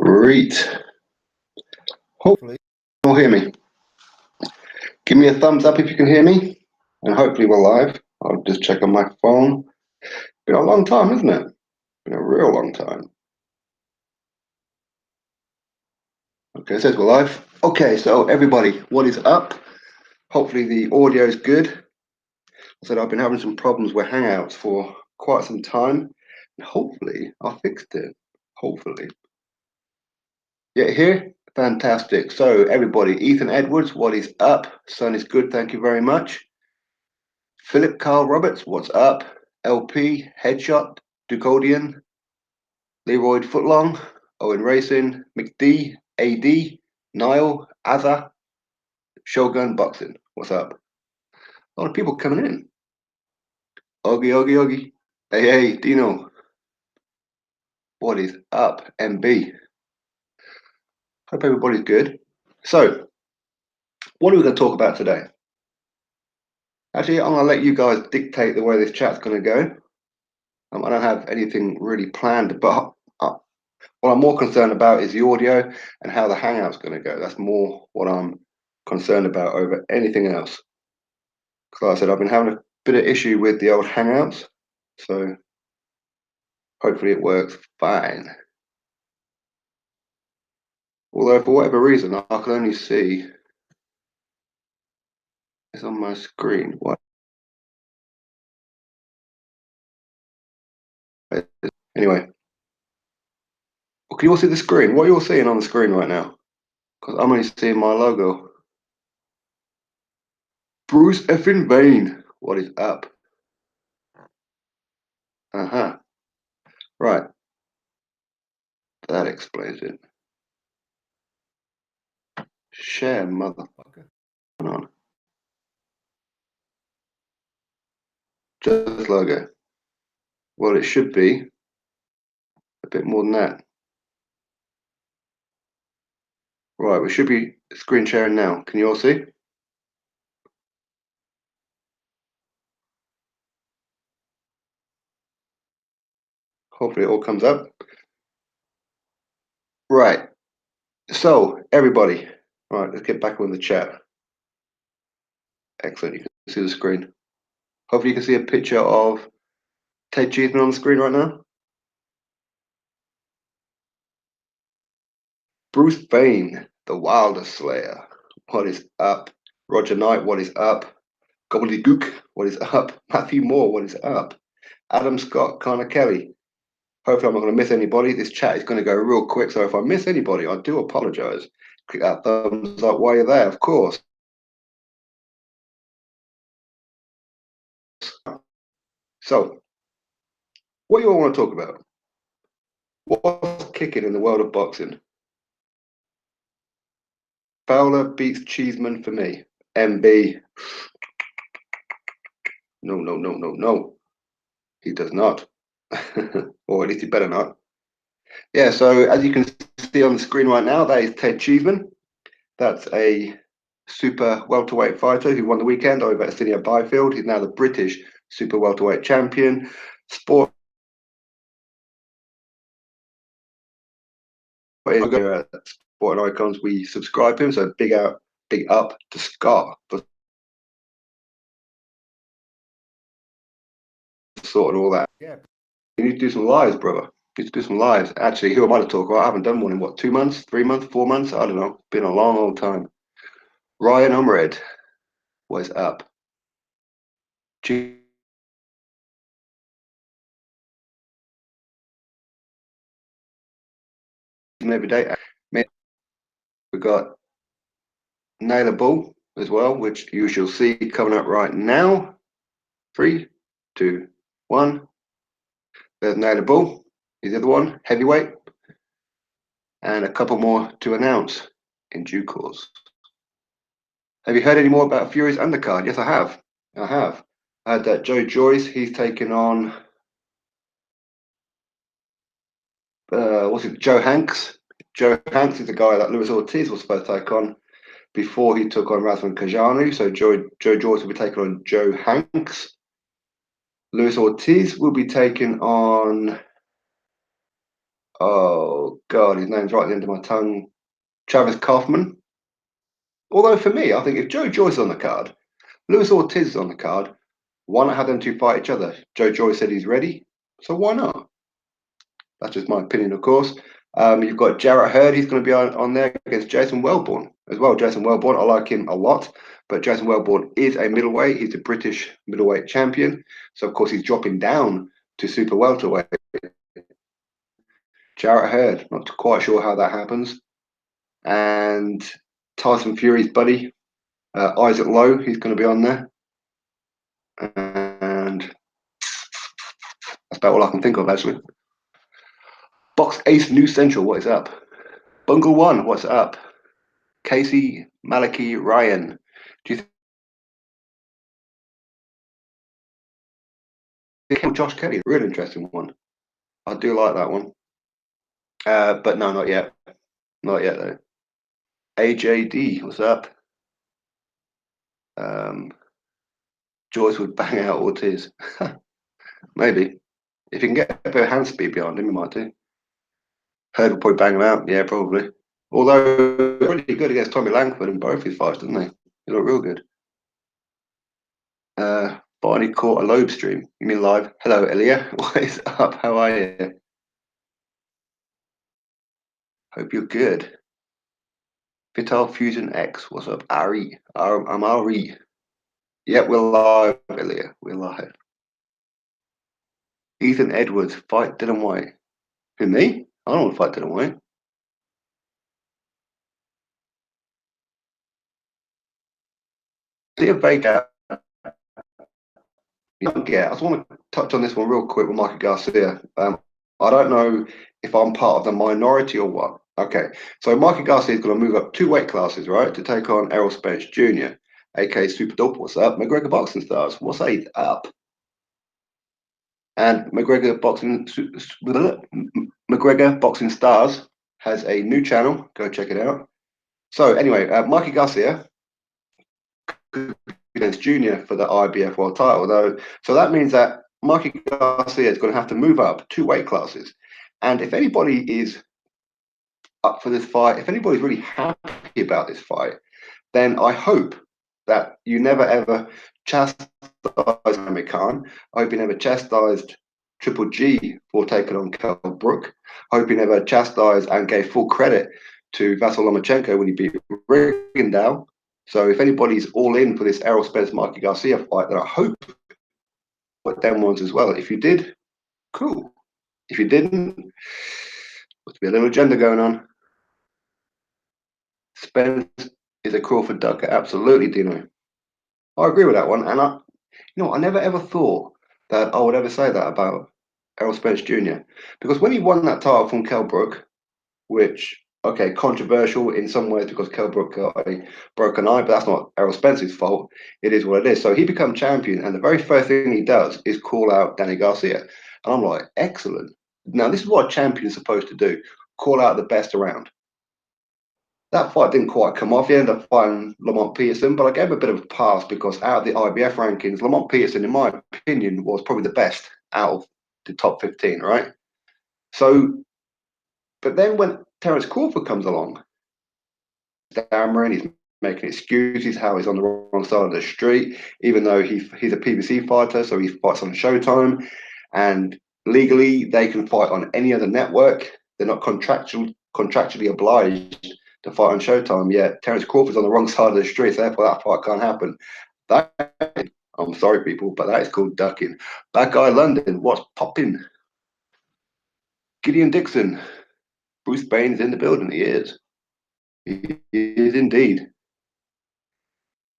Great. Hopefully you'll hear me. Give me a thumbs up if you can hear me, and hopefully we're live. I'll just check on my phone. Been a long time, isn't it? Been a real long time. Okay, it says we're live. Okay, so everybody, what is up? Hopefully the audio is good. I said I've been having some problems with Hangouts for quite some time, and hopefully I fixed it. Hopefully. Yeah, here? Fantastic. So everybody, Ethan Edwards, what is up? Sun is good, thank you very much. Philip Carl Roberts, what's up? LP, Headshot, Ducodian, Leroy Footlong, Owen Racing, McD, AD, Niall, Azza, Shogun Boxing, what's up? A lot of people coming in. Oggy. Hey, Dino. What is up, MB? Hope everybody's good. So, what are we going to talk about today? Actually, I'm going to let you guys dictate the way this chat's going to go. I don't have anything really planned, but what I'm more concerned about is the audio and how the Hangout's going to go. That's more what I'm concerned about over anything else. Because like I said, I've been having a bit of issue with the old Hangouts, so hopefully it works fine. Although for whatever reason, I can only see it's on my screen. What? Anyway, well, can you all see the screen? What are you all seeing on the screen right now? Because I'm only seeing my logo. Bruce effing Vane, what is up? Right. That explains it. Share, motherfucker. Come on. Just logo. Well, it should be a bit more than that. Right, we should be screen sharing now. Can you all see? Hopefully it all comes up. Right. So, everybody. All right, let's get back on the chat. Excellent. You can see the screen. Hopefully you can see a picture of Ted Cheeseman on the screen right now. Bruce Vane, the Wilder Slayer. What is up? Roger Knight, what is up? Gobbledygook, what is up? Matthew Moore, what is up? Adam Scott, Connor Kelly. Hopefully I'm not going to miss anybody. This chat is going to go real quick, so if I miss anybody, I do apologise. Click that thumbs up while you're there, of course. So, what do you all want to talk about? What's kicking in the world of boxing? Fowler beats Cheeseman for me. MB. No. He does not. Or at least he better not. Yeah, so as you can see on the screen right now, that is Ted Cheeseman. That's a super welterweight fighter who won the weekend over at Senior Byfield. He's now the British super welterweight champion. Sport Sport and Icons, we subscribe to him, so big up to Scott for sorting all that. Yeah, you need to do some lives, brother. You need to do some lives. Actually, who am I to talk about? I haven't done one in what, 2 months, 3 months, 4 months? I don't know. It's been a long time. Ryan Umred, what's up? Every day. We've got Naylor Bull as well, which you shall see coming up right now. 3, 2, 1. There's Naylor Bull. He's the other one, heavyweight. And a couple more to announce in due course. Have you heard any more about Fury's undercard? Yes, I have. I had that Joe Joyce. He's taken on Joe Hanks. Joe Hanks is the guy that Luis Ortiz was supposed to take on before he took on Razvan Kajanu. So Joe Joyce will be taking on Joe Hanks. Luis Ortiz will be taking on Oh God, his name's right at the end of my tongue. Travis Kaufman. Although for me, I think if Joe Joyce is on the card, Luis Ortiz is on the card, why not have them two fight each other? Joe Joyce said he's ready, so why not? That's just my opinion, of course. You've got Jarrett Hurd. He's going to be on there against Jason Wellborn as well. Jason Wellborn, I like him a lot, but Jason Wellborn is a middleweight. He's a British middleweight champion, so of course he's dropping down to super welterweight. Jarrett Hurd, not quite sure how that happens. And Tyson Fury's buddy, Isaac Lowe, he's going to be on there. And that's about all I can think of, actually. Box Ace New Central, what is up? Bungle One, what's up? Casey Malaki Ryan. Do you think Josh Kelly? Real interesting one. I do like that one. But no, not yet. Not yet though. AJD, what's up? Joyce would bang out Ortiz. Maybe. If you can get a bit of hand speed behind him, he might do. Heard will probably bang him out. Yeah, probably. Although really good against Tommy Langford in both his fights, didn't they? He looked real good. Barney caught a lobe stream. You mean live? Hello, Elia. What is up? How are you? Hope you're good. Vital Fusion X. What's up, Ari? I'm Ari. Yep, we're live, Elia. We're live. Ethan Edwards, fight Dillian Whyte. Who, me? I don't want to fight Dillian Whyte. See a vague out. Yeah, I just want to touch on this one real quick with Mikey Garcia. I don't know if I'm part of the minority or what. Okay, so Mikey Garcia is going to move up 2 weight classes, right, to take on Errol Spence Jr., aka Super Dope. What's up? McGregor Boxing Stars. What's up? And McGregor Boxing Stars has a new channel. Go check it out. So anyway, Mikey Garcia against Junior for the IBF World Title, though. So that means that Mikey Garcia is going to have to move up 2 weight classes. And if anybody is up for this fight, if anybody's really happy about this fight, then I hope that you never ever chastise Amir Khan. I hope you never chastised Triple G for taking on Kell Brook. I hope you never chastised and gave full credit to Vasyl Lomachenko when he beat Rigondeaux. So if anybody's all in for this Errol Spence Mikey Garcia fight, then I hope what them ones as well. If you did, cool. If you didn't, must be a little agenda going on. Spence is a Crawford ducker, absolutely, Dino. I agree with that one, and I never ever thought that I would ever say that about Errol Spence Jr. Because when he won that title from Kell Brook, which okay, controversial in some ways because Kell Brook got a broken eye, but that's not Errol Spence's fault. It is what it is. So he becomes champion, and the very first thing he does is call out Danny Garcia, and I'm like, excellent. Now this is what a champion's supposed to do: call out the best around. That fight didn't quite come off. He ended up fighting Lamont Peterson, but I gave him a bit of a pass because out of the IBF rankings, Lamont Peterson, in my opinion, was probably the best out of the top 15, right? So, but then when Terence Crawford comes along, stammering, he's making excuses how he's on the wrong side of the street, even though he's a PBC fighter, so he fights on Showtime, and legally they can fight on any other network. They're not contractually obliged to fight on Showtime. Yet Terence Crawford's on the wrong side of the street, so therefore that fight can't happen. That I'm sorry, people, but that is called ducking. Bad guy London, what's popping? Gideon Dixon, Bruce Bain is in the building. He is. He is indeed.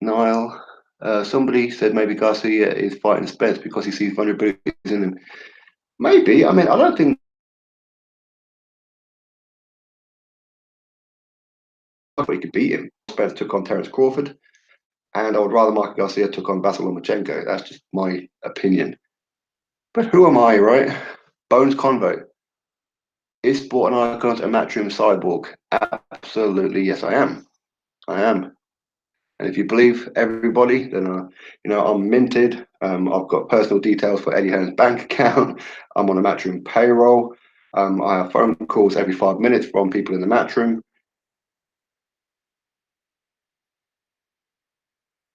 Niall, somebody said maybe Garcia is fighting Spence because he sees vulnerabilities in him. Maybe. I mean, I don't think he could beat him. Spence took on Terence Crawford, and I would rather Michael Garcia took on Vasyl Lomachenko. That's just my opinion. But who am I, right? Bones Convo. Is Sport and Icons a Matchroom cyborg? Absolutely, yes, I am. I am. And if you believe everybody, then I'm minted. I've got personal details for Eddie Hearn's bank account. I'm on a Matchroom payroll. I have phone calls every 5 minutes from people in the matchroom.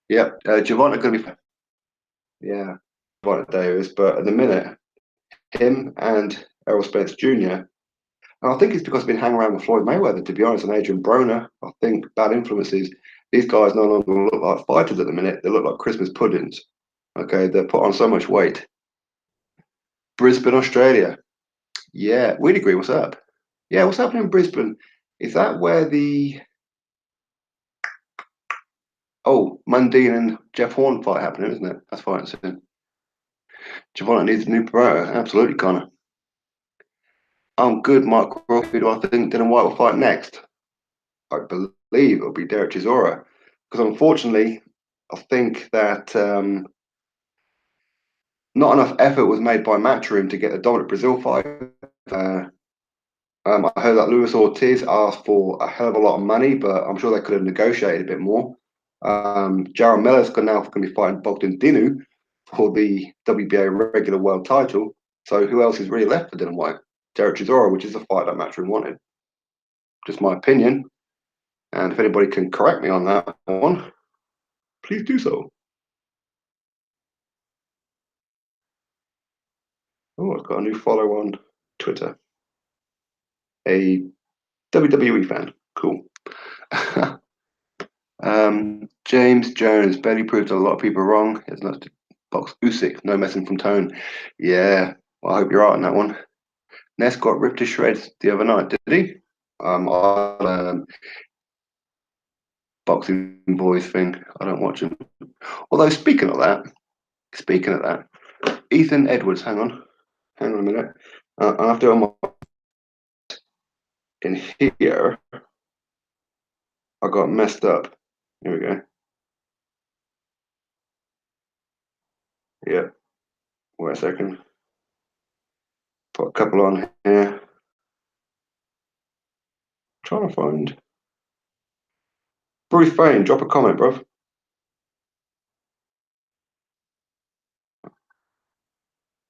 Yep, Javon are going to be, yeah, Javon Davis, but at the minute, him and Errol Spence Jr. And I think it's because I've been hanging around with Floyd Mayweather, to be honest, and Adrian Broner. I think bad influences. These guys no longer look like fighters at the minute. They look like Christmas puddings. Okay, they're put on so much weight. Brisbane, Australia. Yeah, we'd agree. What's up? Yeah, what's happening in Brisbane? Is that where the Mundine and Jeff Horn fight happening, isn't it? That's fighting soon. Javon needs a new promoter. Absolutely, Connor. I'm good, Mark Crawford. Who do I think Dillian Whyte will fight next? I believe it'll be Derek Chisora. Because unfortunately, I think that not enough effort was made by Matchroom to get the Dominic Brazil fight. Uh, I heard that Luis Ortiz asked for a hell of a lot of money, but I'm sure they could have negotiated a bit more. Jaron Miller's now going to be fighting Bogdan Dinu for the WBA regular world title. So who else is really left for Dillian Whyte? Derek Chisora, which is the fight that Matchroom wanted. Just my opinion. And if anybody can correct me on that one, please do so. Oh, I've got a new follower on Twitter. A WWE fan. Cool. James Jones barely proved a lot of people wrong. It's not box Usyk, no messing from Tone. Yeah, well, I hope you're right on that one. Ness got ripped to shreds the other night, did he? Boxing boys thing. I don't watch him. Although speaking of that, Ethan Edwards. Hang on a minute. I have to on my in here. I got messed up. Here we go. Yeah. Wait a second. Put a couple on here. Trying to find Bruce Fain. Drop a comment, bro.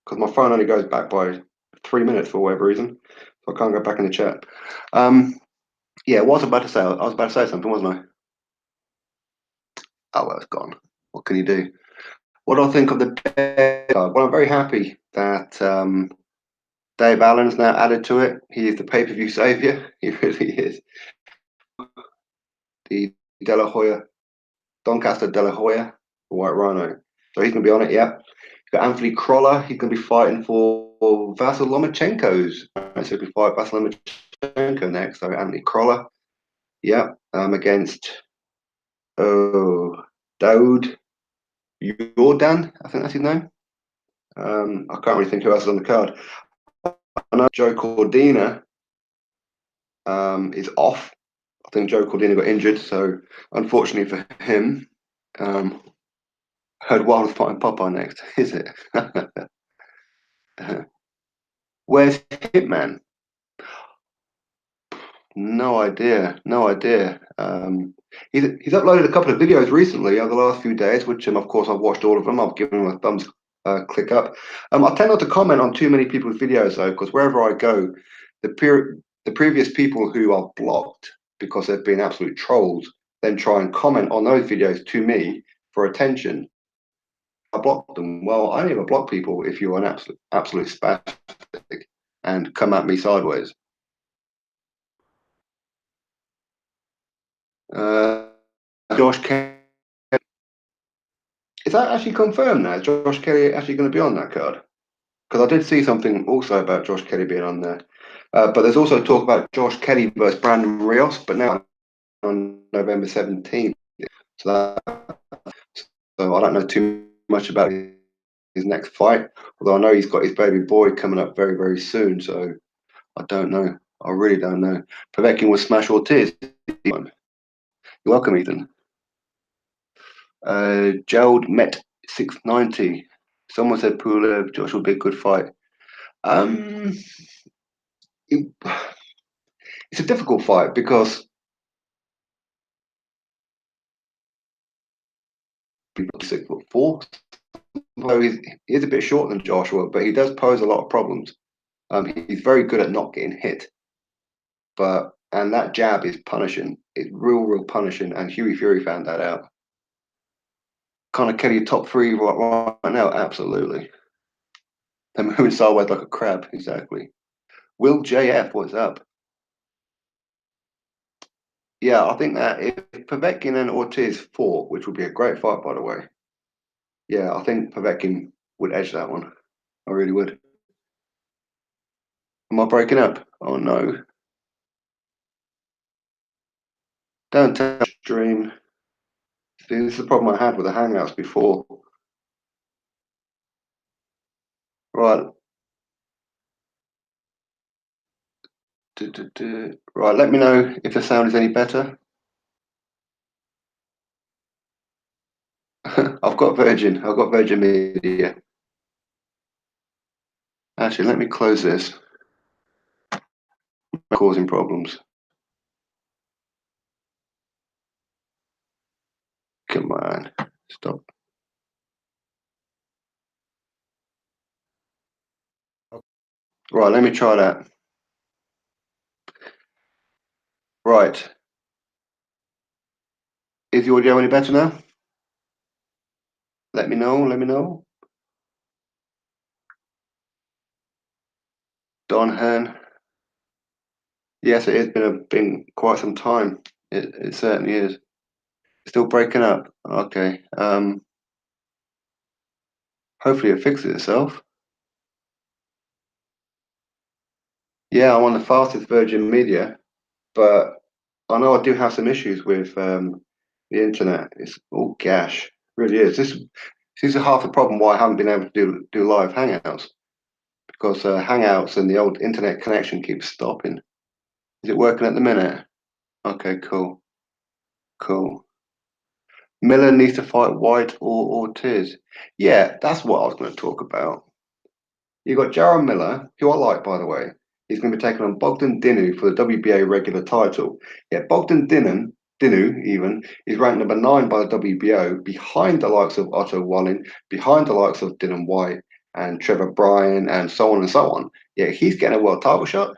Because my phone only goes back by 3 minutes for whatever reason, so I can't go back in the chat. Yeah, what was I about to say? I was about to say something, wasn't I? Oh, well, it's gone. What can you do? What do I think of the day card? Well, I'm very happy that Dave Allen's now added to it. He is the pay-per-view savior. He really is. The De La Hoya, Doncaster De La Hoya, the White Rhino. So he's going to be on it, yeah. Got Anthony Crolla. He's going to be fighting for Vasyl Lomachenko's. So he'll be fighting Vasyl Lomachenko next. So Anthony Crolla, yeah, against Daoud Yordan. I think that's his name. I can't really think who else is on the card. I know Joe Cordina is off. I think Joe Cordina got injured, so unfortunately for him, heard Wilder's fighting Popeye next. Is it? Where's Hitman? No idea. No idea. He's uploaded a couple of videos recently over the last few days, which of course I've watched all of them. I've given him a thumbs click up. I tend not to comment on too many people's videos though, because wherever I go, the previous people who are blocked because they've been absolute trolls then try and comment on those videos to me for attention. I block them. Well, I never block people if you're an absolute spastic and come at me sideways. Josh Kelly. Is that actually confirmed now? Is Josh Kelly actually going to be on that card? Because I did see something also about Josh Kelly being on there. But there's also talk about Josh Kelly versus Brandon Rios, but now on November 17th. So, so I don't know too much about his next fight, although I know he's got his baby boy coming up very, very soon. So I don't know. I really don't know. Povetkin will smash Ortiz. You're welcome, Ethan. Gerald Met 690. Someone said Pulev, Josh will be a good fight. It, it's a difficult fight because he's 6'4". Although he is a bit shorter than Joshua, but he does pose a lot of problems. He's very good at not getting hit, and that jab is punishing. It's real punishing, and Huey Fury found that out. Conor Kelly top three right now, absolutely. They're moving sideways like a crab, exactly. Will JF, what's up? Yeah, I think that if Povetkin and Ortiz fought, which would be a great fight, by the way, yeah, I think Povetkin would edge that one. I really would. Am I breaking up? Oh no. Don't touch stream. See, this is the problem I had with the Hangouts before. Right. Right, let me know if the sound is any better. I've got Virgin Media. Actually, let me close this. Causing problems. Come on. Stop. Right, let me try that. Right. Is the audio any better now? Let me know. Don Hearn. Yes, it has been quite some time. It certainly is. Still breaking up. Okay. Hopefully it fixes itself. Yeah, I'm on the fastest Virgin Media, but I know I do have some issues with the internet. It's all gash. Really is. This is half the problem why I haven't been able to do live Hangouts, because Hangouts and the old internet connection keeps stopping. Is it working at the minute? Okay, cool. Miller needs to fight White or Ortiz. Yeah, that's what I was going to talk about. You got Jaron Miller, who I like, by the way. He's going to be taking on Bogdan Dinu for the WBA regular title. Yeah, Dinu even, is ranked number 9 by the WBO, behind the likes of Otto Wallin, behind the likes of Dillian Whyte and Trevor Bryan, and so on and so on. Yeah, he's getting a world title shot.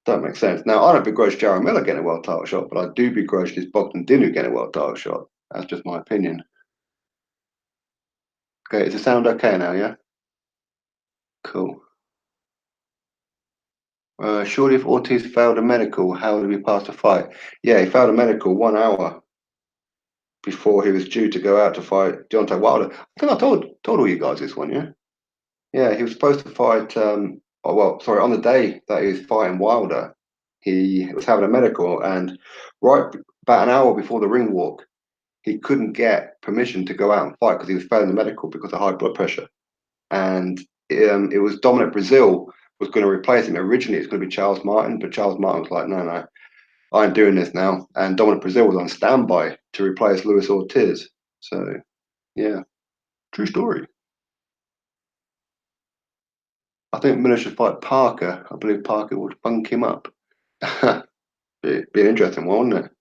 That makes sense. Now, I don't begrudge Jaron Miller getting a world title shot, but I do begrudge this Bogdan Dinu getting a world title shot. That's just my opinion. Okay, does it sound okay now? Yeah, cool. Surely if Ortiz failed a medical, how would he pass the fight? Yeah, he failed a medical 1 hour before he was due to go out to fight Deontay Wilder. I think I told all you guys this one, yeah? Yeah, he was supposed to fight, on the day that he was fighting Wilder, he was having a medical, and right about an hour before the ring walk, he couldn't get permission to go out and fight because he was failing the medical because of high blood pressure. And it was Dominic Brazil was going to replace him. Originally, it's going to be Charles Martin, but Charles Martin was like, no, I ain't doing this now. And Dominic Brazil was on standby to replace Luis Ortiz. So, yeah, true story. I think Miller should fight Parker. I believe Parker would funk him up. Be an interesting one, wouldn't it?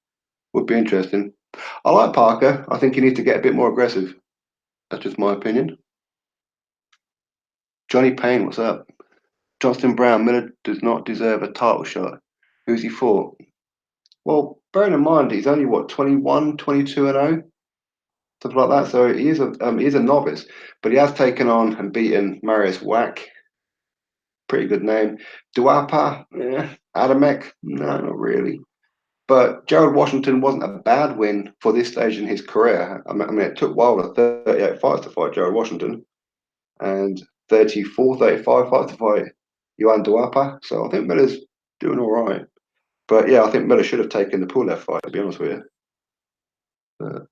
Would be interesting. I like Parker. I think he needs to get a bit more aggressive. That's just my opinion. Johnny Payne, what's up? Justin Brown, Miller does not deserve a title shot. Who's he fought? Well, bearing in mind he's only what 21, 22 and 0, stuff like that. So he is a novice, but he has taken on and beaten Marius Wack, pretty good name. Duapa, Adamek, no, not really. But Jared Washington wasn't a bad win for this stage in his career. I mean it took Wilder 38 fights to fight Jared Washington, and 34, 35 fights to fight Johan Duapa. So I think Miller's doing all right. But yeah, I think Miller should have taken the Pulev fight, to be honest with you.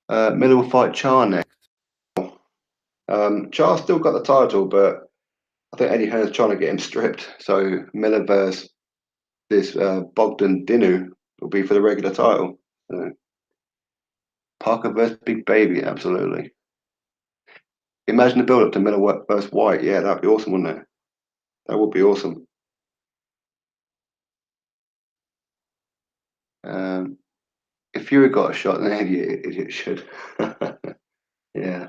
But, Miller will fight Char next. Char's still got the title, but I think Eddie Hearn's trying to get him stripped. So Miller versus this Bogdan Dinu will be for the regular title. So Parker versus Big Baby, absolutely. Imagine the build up to Miller versus White. Yeah, that'd be awesome, wouldn't it? That would be awesome. Um, if Fury got a shot, then it should. Yeah.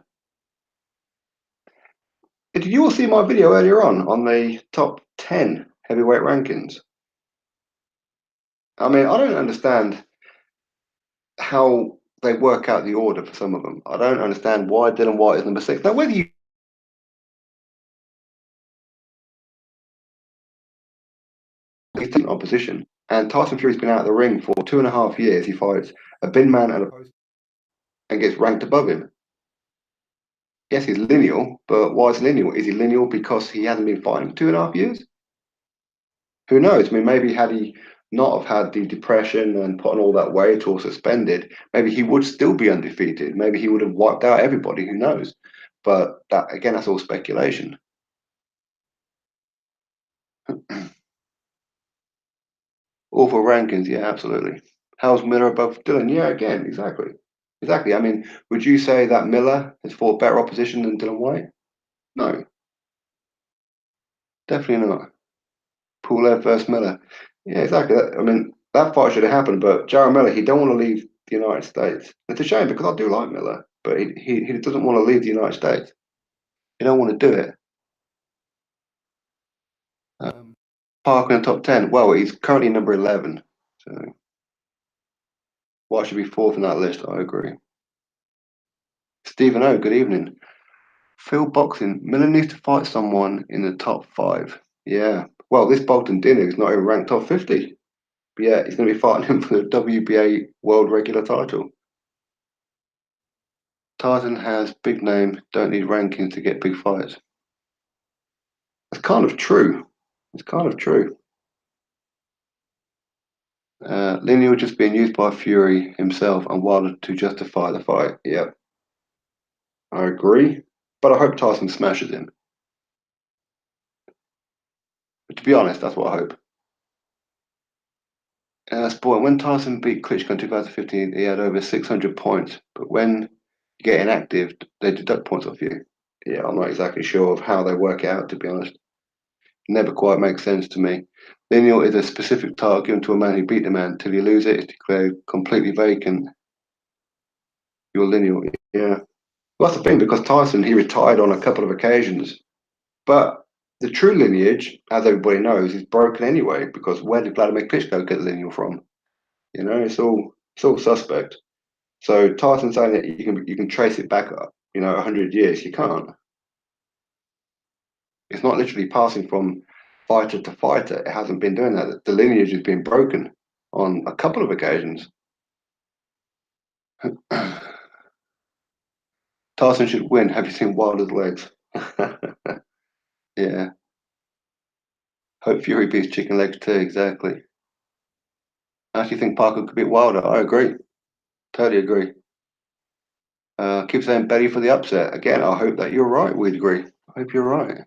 Did you all see my video earlier on the top 10 heavyweight rankings? I mean, I don't understand how they work out the order for some of them. I don't understand why Dillian Whyte is number 6. Now, whether you he's taken opposition, and Tyson Fury's been out of the ring for 2.5 years. He fights a bin man and a post and gets ranked above him. Yes, he's lineal, but why is lineal? Is he lineal because he hasn't been fighting for 2.5 years? Who knows? I mean, maybe had he not have had the depression and put on all that weight or suspended, maybe he would still be undefeated. Maybe he would have wiped out everybody. Who knows? But that again, that's all speculation. Awful rankings, yeah, absolutely. How's Miller above Dylan? Yeah, again, exactly. Exactly. I mean, would you say that Miller has fought better opposition than Dillian Whyte? No, definitely not. Pulev versus Miller. Yeah, exactly. I mean, that fight should have happened, but Jared Miller, he don't want to leave the United States. It's a shame because I do like Miller, but he doesn't want to leave the United States. He don't want to do it. Parker in the top 10. Well, he's currently number 11. So White should be fourth in that list. I agree. Stephen O, good evening. Phil Boxing. Miller needs to fight someone in the top 5. Yeah. Well, this Bogdan Dinner is not even ranked top 50. But yeah, he's going to be fighting him for the WBA world regular title. Tarzan has big name, don't need rankings to get big fights. That's kind of true. It's kind of true. Lineal just being used by Fury himself and Wilder to justify the fight. Yep, I agree. But I hope Tyson smashes him. But to be honest, that's what I hope. Sport, when Tyson beat Klitschko in 2015, he had over 600 points. But when you get inactive, they deduct points off you. Yeah, I'm not exactly sure of how they work it out, to be honest. Never quite makes sense to me. Lineal is a specific title given to a man who beat the man. Till you lose it, it's declared completely vacant. You're lineal. Yeah. Well, that's the thing, because Tyson, he retired on a couple of occasions. But the true lineage, as everybody knows, is broken anyway, because where did Vladimir Klitschko get lineal from? You know, it's all suspect. So Tyson saying that you can trace it back up, 100 years, you can't. It's not literally passing from fighter to fighter. It hasn't been doing that. The lineage has been broken on a couple of occasions. Tyson should win. Have you seen Wilder's legs? Yeah. Hope Fury beats chicken legs too. Exactly. I actually think Parker could beat Wilder. I agree. Totally agree. Keep saying Betty for the upset. Again, I hope that you're right. We'd agree. I hope you're right.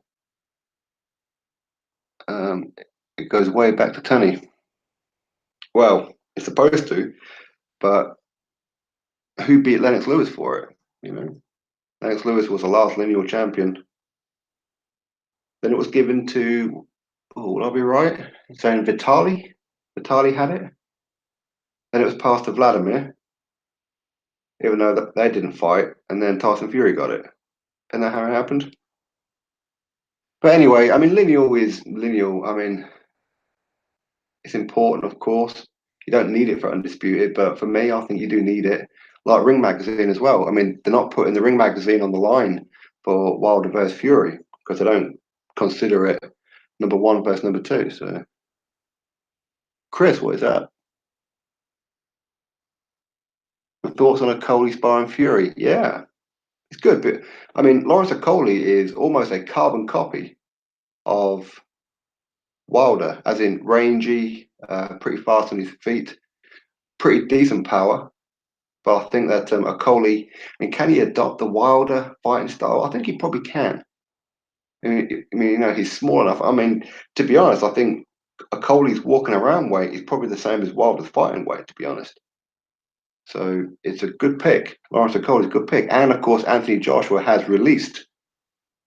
Um, it goes way back to Tony. Well, it's supposed to, but who beat Lennox Lewis for it? Lennox Lewis was the last lineal champion. Then it was given to, oh, will I be right? It's saying Vitali. Vitali had it. Then it was passed to Vladimir, even though they didn't fight. And then Tyson Fury got it. Isn't that how it happened? But anyway, I mean, lineal is lineal. I mean, it's important, of course. You don't need it for undisputed, but for me, I think you do need it. Like Ring Magazine as well. I mean, they're not putting the Ring Magazine on the line for Wilder versus Fury because they don't consider it number one versus number two. So, Chris, what is that? Thoughts on a Coley sparring Fury? Yeah, it's good, but I mean, Lawrence Coley is almost a carbon copy of Wilder, as in rangy, pretty fast on his feet, pretty decent power. But I think that Okoli, can he adopt the Wilder fighting style? I think he probably can. He's small enough. I mean, to be honest, I think Okoli's walking around weight is probably the same as Wilder's fighting weight, to be honest. So it's a good pick. Lawrence Okoli's a good pick. And of course, Anthony Joshua has released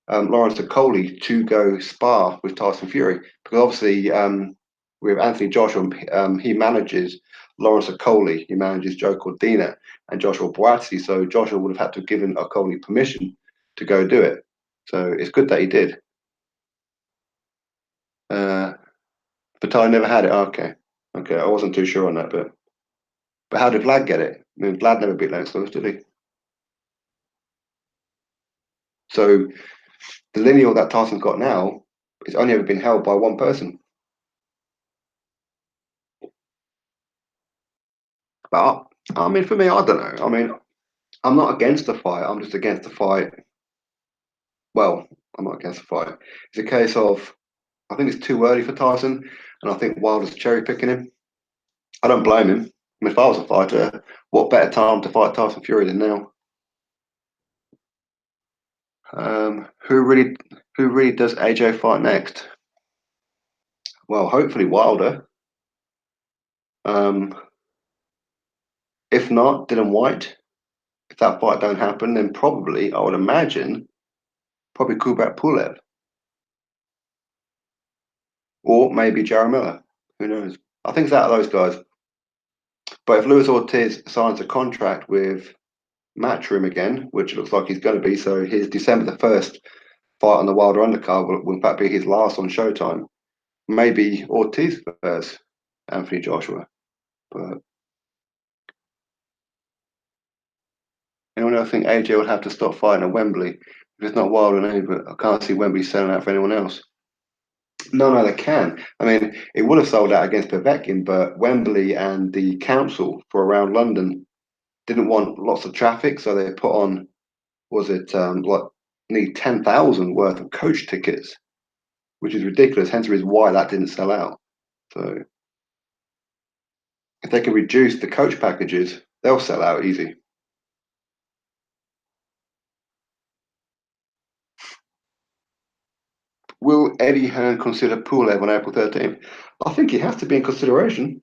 Lawrence Okoli to go spar with Tyson Fury because obviously with Anthony Joshua, he manages Lawrence Okoli, he manages Joe Cordina and Joshua Boazzi. So Joshua would have had to have given Okoli permission to go do it. So it's good that he did. But I never had it. Okay, okay, I wasn't too sure on that, but how did Vlad get it? I mean, Vlad never beat Lennox Lewis, did he? So the lineal that Tyson's got now is only ever been held by one person. But I mean, for me, I don't know. I mean, I'm not against the fight. I'm just against the fight. Well, I'm not against the fight. It's a case of I think it's too early for Tyson, and I think Wilder's cherry picking him. I don't blame him. I mean, if I was a fighter, what better time to fight Tyson Fury than now? Um, who really, who really does AJ fight next? Well, hopefully Wilder. Um, if not, Dillian Whyte. If that fight don't happen, then probably I would imagine probably Kubrat Pulev or maybe Jarrell Miller. Who knows? I think it's out of those guys. But if Luis Ortiz signs a contract with Matchroom again, which looks like he's going to be, so his December the 1st fight on the Wilder undercard will in fact be his last on Showtime. Maybe Ortiz versus Anthony Joshua. But anyone else think AJ would have to stop fighting at Wembley? If it's not Wilder, no, but I can't see Wembley selling out for anyone else. No, no, they can. I mean, it would have sold out against Povetkin, but Wembley and the council for around London didn't want lots of traffic, so they put on, was it like nearly 10,000 worth of coach tickets, which is ridiculous. Hence the reason why that didn't sell out. So if they can reduce the coach packages, they'll sell out easy. Will Eddie Hearn consider Pulev on April 13th? I think he has to be in consideration.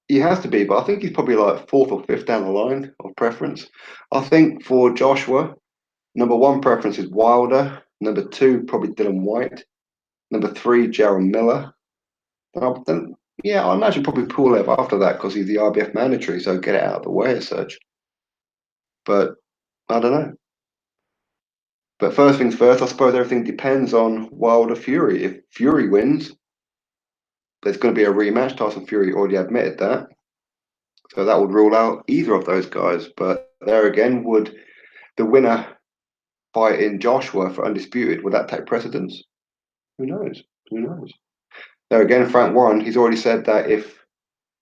He has to be, but I think he's probably like fourth or fifth down the line of preference. I think for Joshua, number one preference is Wilder. Number two, probably Dillian Whyte. Number three, Jarrell Miller. Then, yeah, I imagine probably Pulev after that because he's the IBF mandatory, so get it out of the way as such. But I don't know. But first things first, I suppose everything depends on Wilder Fury. If Fury wins, there's going to be a rematch. Tyson Fury already admitted that. So that would rule out either of those guys. But there again, would the winner fight in Joshua for undisputed? Would that take precedence? Who knows? Who knows? There again, Frank Warren, he's already said that if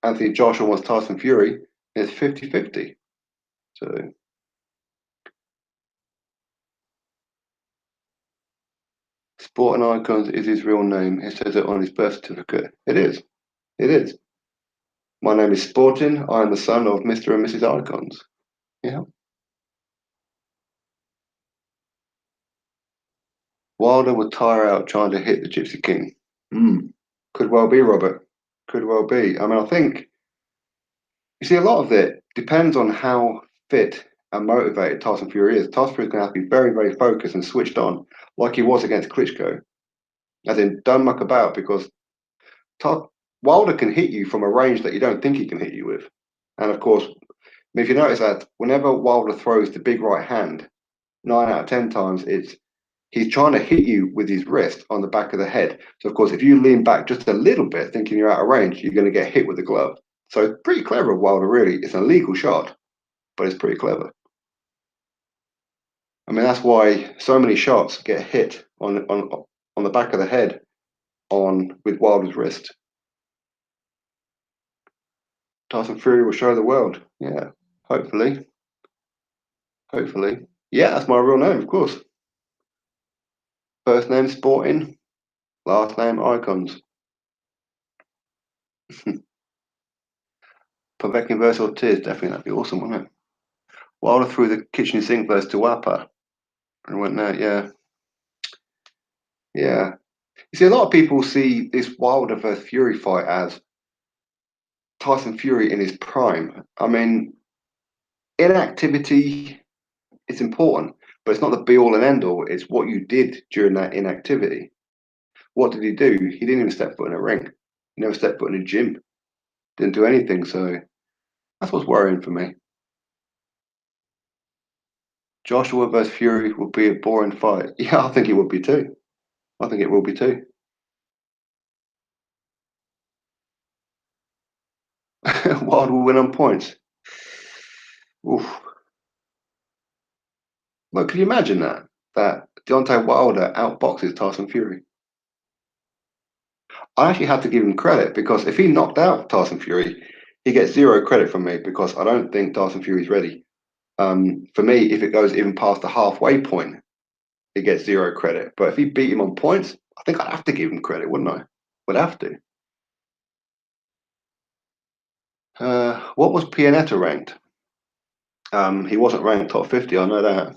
Anthony Joshua wants Tyson Fury, it's 50-50. So Sporting Icons is his real name. It says it on his birth certificate. It is. It is. My name is Sporting. I am the son of Mr. and Mrs. Icons. Yeah. Wilder would tire out trying to hit the Gypsy King. Mm. Could well be, Robert. Could well be. I mean, I think you see a lot of it depends on how fit and motivated Tyson Fury is. Tyson Fury is going to have to be very, very focused and switched on, like he was against Klitschko. As in, don't muck about because Wilder can hit you from a range that you don't think he can hit you with. And of course, if you notice that whenever Wilder throws the big right hand, 9 out of 10 times he's trying to hit you with his wrist on the back of the head. So of course, if you lean back just a little bit, thinking you're out of range, you're going to get hit with the glove. So it's pretty clever of Wilder, really. It's an illegal shot, but it's pretty clever. I mean, that's why so many shots get hit on the back of the head on with Wilder's wrist. Tyson Fury will show the world. Yeah, hopefully, hopefully. Yeah, that's my real name, of course. First name Sporting, last name Icons. Povetkin versus Ortiz, definitely that'd be awesome, wouldn't it? Wilder threw the kitchen sink versus Tuapa and went there. Yeah, yeah. You see, a lot of people see this Wilder versus Fury fight as Tyson Fury in his prime. I mean, inactivity is important, but it's not the be all and end all. It's what you did during that inactivity. What did he do? He didn't even step foot in a ring. He never stepped foot in a gym. Didn't do anything. So that's what's worrying for me. Joshua versus Fury would be a boring fight. Yeah, I think it would be too. I think it will be too. Wilder will win on points. Oof. Look, can you imagine that? That Deontay Wilder outboxes Tyson Fury. I actually had to give him credit because if he knocked out Tyson Fury, he gets zero credit from me because I don't think Tyson Fury's ready. For me, if it goes even past the halfway point, he gets zero credit. But if he beat him on points, I think I'd have to give him credit, wouldn't I? Would have to. What was Pianetta ranked? He wasn't ranked top 50, I know that.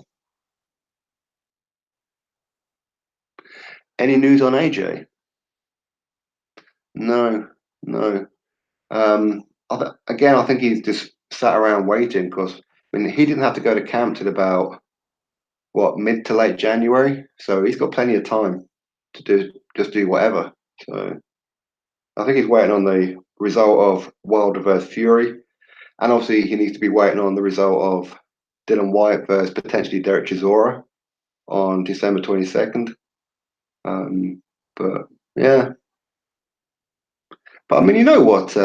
Any news on AJ? No, no. Again, I think he's just sat around waiting because I mean he didn't have to go to camp till about what mid to late January, so he's got plenty of time to do whatever. So I think he's waiting on the result of Wilder versus Fury, and obviously he needs to be waiting on the result of Dillian Whyte versus potentially Derek Chisora on December 22nd. But yeah, but I mean, you know what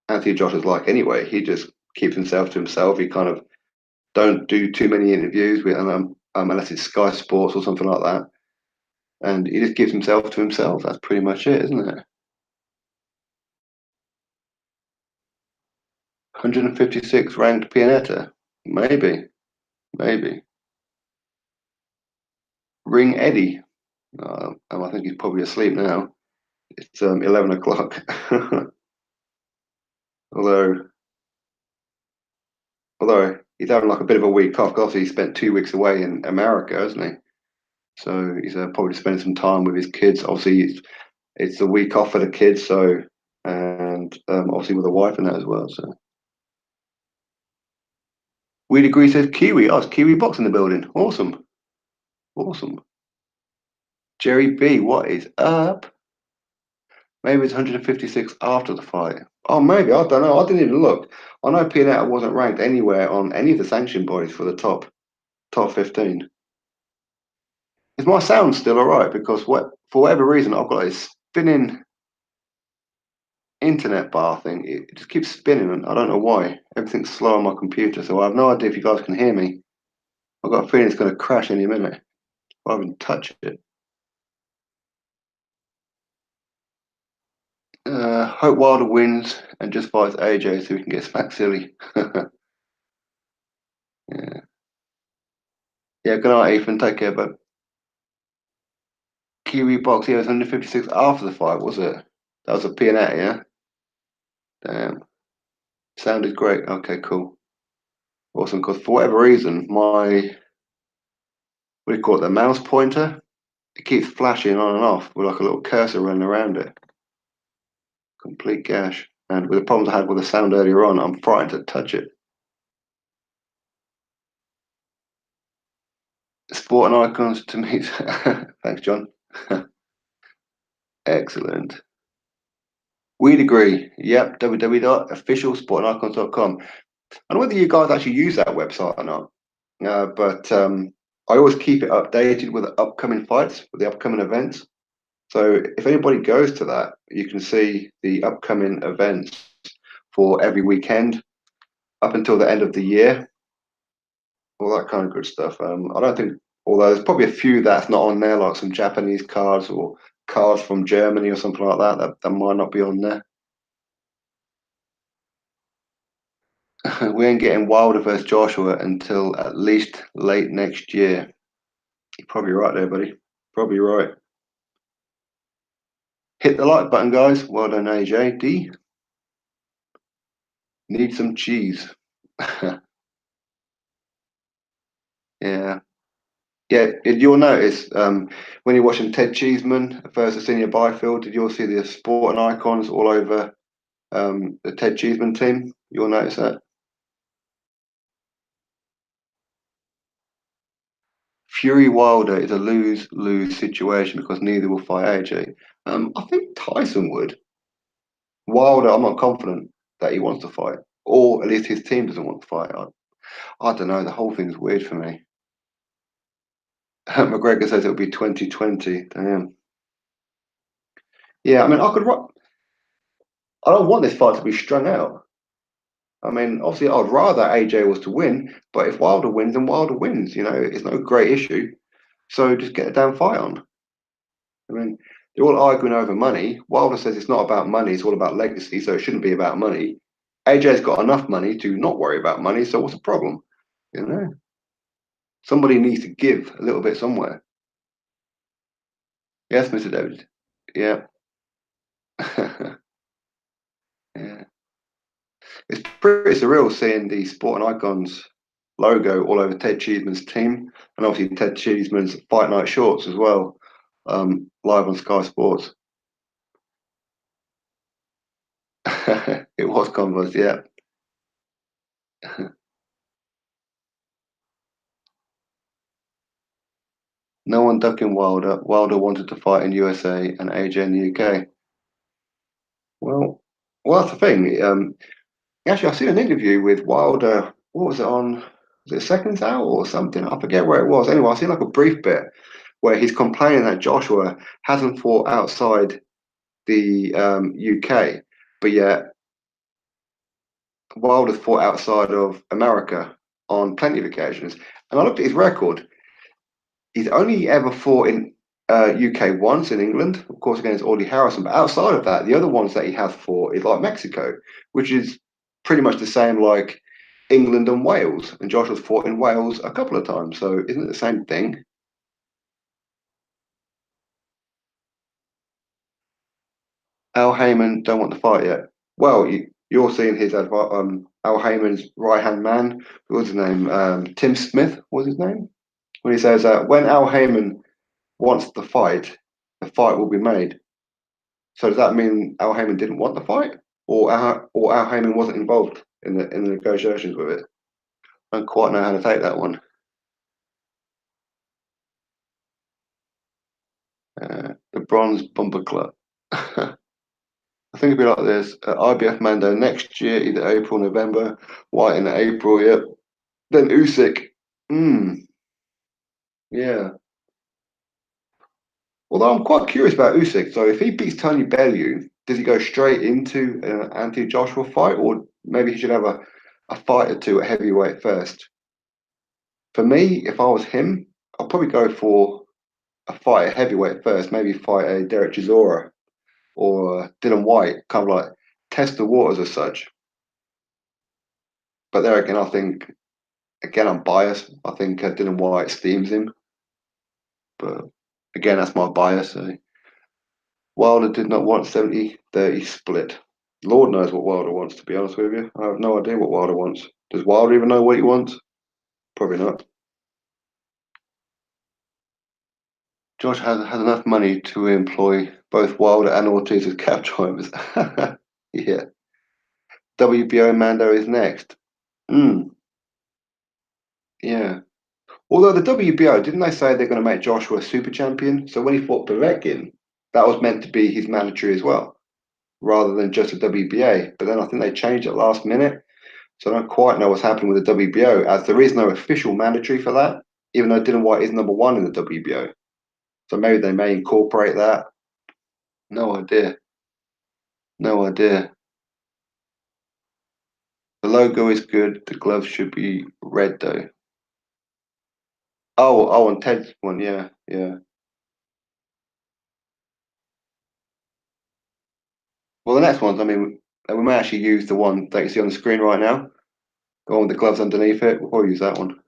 Anthony Joshua's like anyway. He just keeps himself to himself. He kind of don't do too many interviews with, unless it's Sky Sports or something like that. And he just gives himself to himself. That's pretty much it, isn't it? 156 ranked Pianetta. Maybe, maybe. Ring Eddie. I think he's probably asleep now. It's 11 o'clock. although, although he's having like a bit of a week off. Obviously, he spent 2 weeks away in America, hasn't he? So he's probably spending some time with his kids. Obviously, it's a week off for the kids, so and obviously with a wife and that as well. So We'd agree says Kiwi. Oh, it's Kiwi Box in the building. Awesome, awesome. Jerry B, what is up? Maybe it's 156 after the fight. Oh, maybe I don't know. I didn't even look. I know Pianetta wasn't ranked anywhere on any of the sanction bodies for the top 15. Is my sound still all right? Because for whatever reason I've got this spinning internet bar thing. It just keeps spinning, and I don't know why. Everything's slow on my computer, so I have no idea if you guys can hear me. I've got a feeling it's going to crash any minute. I haven't touched it. Hope Wilder wins and just fights AJ so we can get smacked silly. Yeah. Yeah, good night, Ethan. Take care, bud. Kiwi Box, yeah, it was 156 after the fight, was it? That was a Pianetta, yeah? Damn. Sounded great. Okay, cool. Awesome. Because for whatever reason, what do you call it, the mouse pointer, it keeps flashing on and off with like a little cursor running around it. Complete gash. And with the problems I had with the sound earlier on, I'm frightened to touch it. Sport and icons to me. Thanks, John. Excellent. We'd agree. Yep, www.officialsportandicons.com. I don't know whether you guys actually use that website or not, but I always keep it updated with the upcoming fights, with the upcoming events. So if anybody goes to that, you can see the upcoming events for every weekend up until the end of the year, all that kind of good stuff. I don't think, although there's probably a few that's not on there, like some Japanese cards or cards from Germany or something like that, that might not be on there. We ain't getting Wilder versus Joshua until at least late next year. You're probably right there, buddy. Probably right. Hit the like button, guys. Well done, AJ. Need some cheese. Yeah. Yeah, you'll notice when you're watching Ted Cheeseman versus Senior Byfield, did you all see the sport and icons all over the Ted Cheeseman team? You'll notice that. Fury Wilder is a lose-lose situation because neither will fight AJ. I think Tyson would. Wilder, I'm not confident that he wants to fight, or at least his team doesn't want to fight. I don't know. The whole thing's weird for me. McGregor says it'll be 2020. Damn. Yeah, I mean, I don't want this fight to be strung out. I mean, obviously, I'd rather AJ was to win, but if Wilder wins, then Wilder wins. You know, it's no great issue. So just get a damn fight on. I mean, they're all arguing over money. Wilder says it's not about money; it's all about legacy. So it shouldn't be about money. AJ's got enough money to not worry about money. So what's the problem? You know, somebody needs to give a little bit somewhere. Yes, Mr. David. Yeah. Yeah. It's pretty surreal seeing the Sporting Icons logo all over Ted Cheeseman's team, and obviously Ted Cheeseman's Fight Night shorts as well, live on Sky Sports. It was Converse, yeah. No one ducking Wilder. Wilder wanted to fight in USA and AJ in the UK. Well, well, that's the thing. Actually, I've seen an interview with Wilder. What was it on? Was it Seconds Out or something? I forget where it was. Anyway, I've seen like a brief bit where he's complaining that Joshua hasn't fought outside the UK, but yet Wilder's fought outside of America on plenty of occasions. And I looked at his record. He's only ever fought in UK once in England, of course, against Audie Harrison. But outside of that, the other ones that he has fought is like Mexico, which is pretty much the same like England and Wales. And Joshua's fought in Wales a couple of times. So isn't it the same thing? Al Heyman don't want to fight yet. Well, you're seeing his Al Heyman's right hand man. What was his name? Tim Smith was his name. When he says when Al Heyman wants the fight will be made. So does that mean Al Heyman didn't want the fight, or Al Heyman wasn't involved in the negotiations with it? I don't quite know how to take that one. The Bronze Bumper Club. I think it'd be like this: IBF Mando next year, either April, November. White in April, yep. Then Usyk. Hmm. Yeah. Although I'm quite curious about Usyk. So if he beats Tony Bellew, does he go straight into an anti-Joshua fight, or maybe he should have a fight or two at heavyweight first? For me, if I was him, I'd probably go for a fight at heavyweight first. Maybe fight a Derek Chisora or Dillian Whyte, kind of like test the waters as such. But there again, I think again I'm biased. I think Dillian Whyte steams him, but again that's my bias. So Wilder did not want 70-30 split. Lord knows what Wilder wants, to be honest with you. I have no idea what Wilder wants. Does Wilder even know what he wants? Probably not. Josh has enough money to employ both Wilder and Ortiz as cab drivers. Yeah. WBO Mando is next. Mm, yeah. Although the WBO, didn't they say they're going to make Joshua a super champion? So when he fought Povetkin, that was meant to be his mandatory as well, rather than just a WBA. But then I think they changed it last minute. So I don't quite know what's happening with the WBO, as there is no official mandatory for that, even though Dylan White is number one in the WBO. So maybe they may incorporate that. No idea. No idea. The logo is good. The gloves should be red though. Oh, on Ted's one, yeah, yeah. Well, the next ones, I mean, we may actually use the one that you see on the screen right now. The one with the gloves underneath it. We'll probably use that one.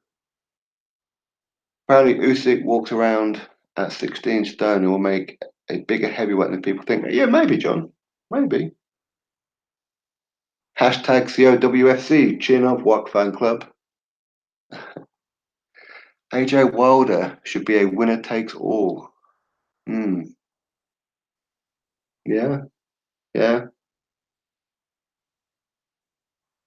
Apparently, Usyk walks around at 16 stone and will make a bigger heavyweight than people think. Yeah, maybe, John. Maybe. Hashtag COWFC, chin up, Walk Fan Club. AJ Wilder should be a winner takes all. Hmm. Yeah, yeah.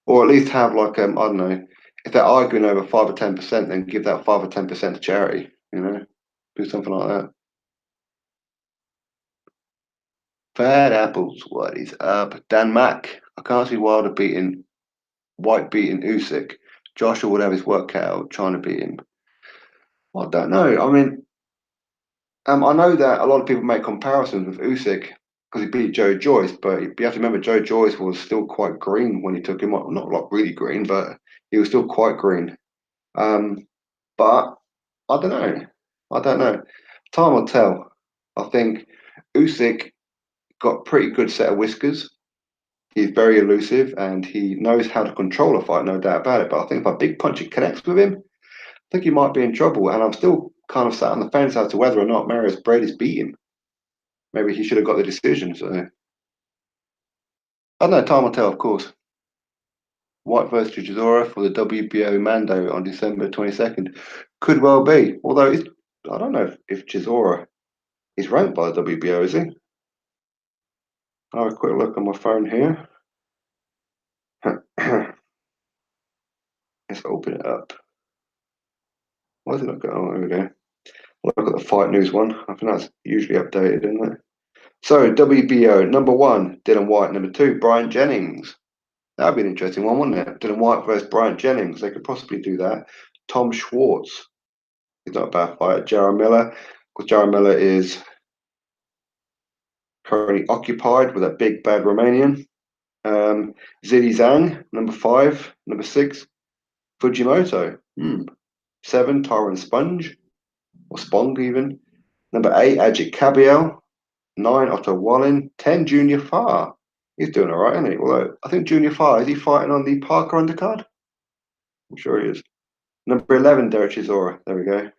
Or at least have like I don't know, if they're arguing over 5 or 10%, then give that 5 or 10% to charity. You know, do something like that. Fat apples, what is up? Dan Mack. I can't see Wilder beating White beating Usyk. Joshua would have his work cut out trying to beat him. I don't know. I mean, I know that a lot of people make comparisons with Usyk because he beat Joe Joyce, but you have to remember Joe Joyce was still quite green when he took him. Well, not like really green, but he was still quite green. Um, but I don't know. I don't know. Time will tell. I think Usyk got a pretty good set of whiskers. He's very elusive and he knows how to control a fight, no doubt about it. But I think if a big puncher connects with him, I think he might be in trouble. And I'm still kind of sat on the fence as to whether or not Marius Brady's beat him. Maybe he should have got the decision. So I don't know. Time will tell, of course. White versus Chisora for the WBO Mando on December 22nd. Could well be. Although I don't know if Chisora is ranked by the WBO, is he? I'll have a quick look on my phone here. Let's open it up. Why is it not going? Oh, there we go. Look at the Fight News one. I think that's usually updated, isn't it? So WBO number one, Dillian Whyte. Number two, Brian Jennings. That'd be an interesting one, wouldn't it? Dillian Whyte versus Brian Jennings. They could possibly do that. Tom Schwartz. He's not a bad fighter. Jaron Miller. Because Jaron Miller is currently occupied with a big bad Romanian. Zili Zhang, number five. Number six, Fujimoto. Seven, Tyron Sponge. Or Spong even. Number eight, Ajit Kabiel. Nine, Otto Wallin. 10, Junior Farr. He's doing all right, isn't he? Although I think Junior Farr, is he fighting on the Parker undercard? I'm sure he is. Number 11, Derek Chisora. There we go.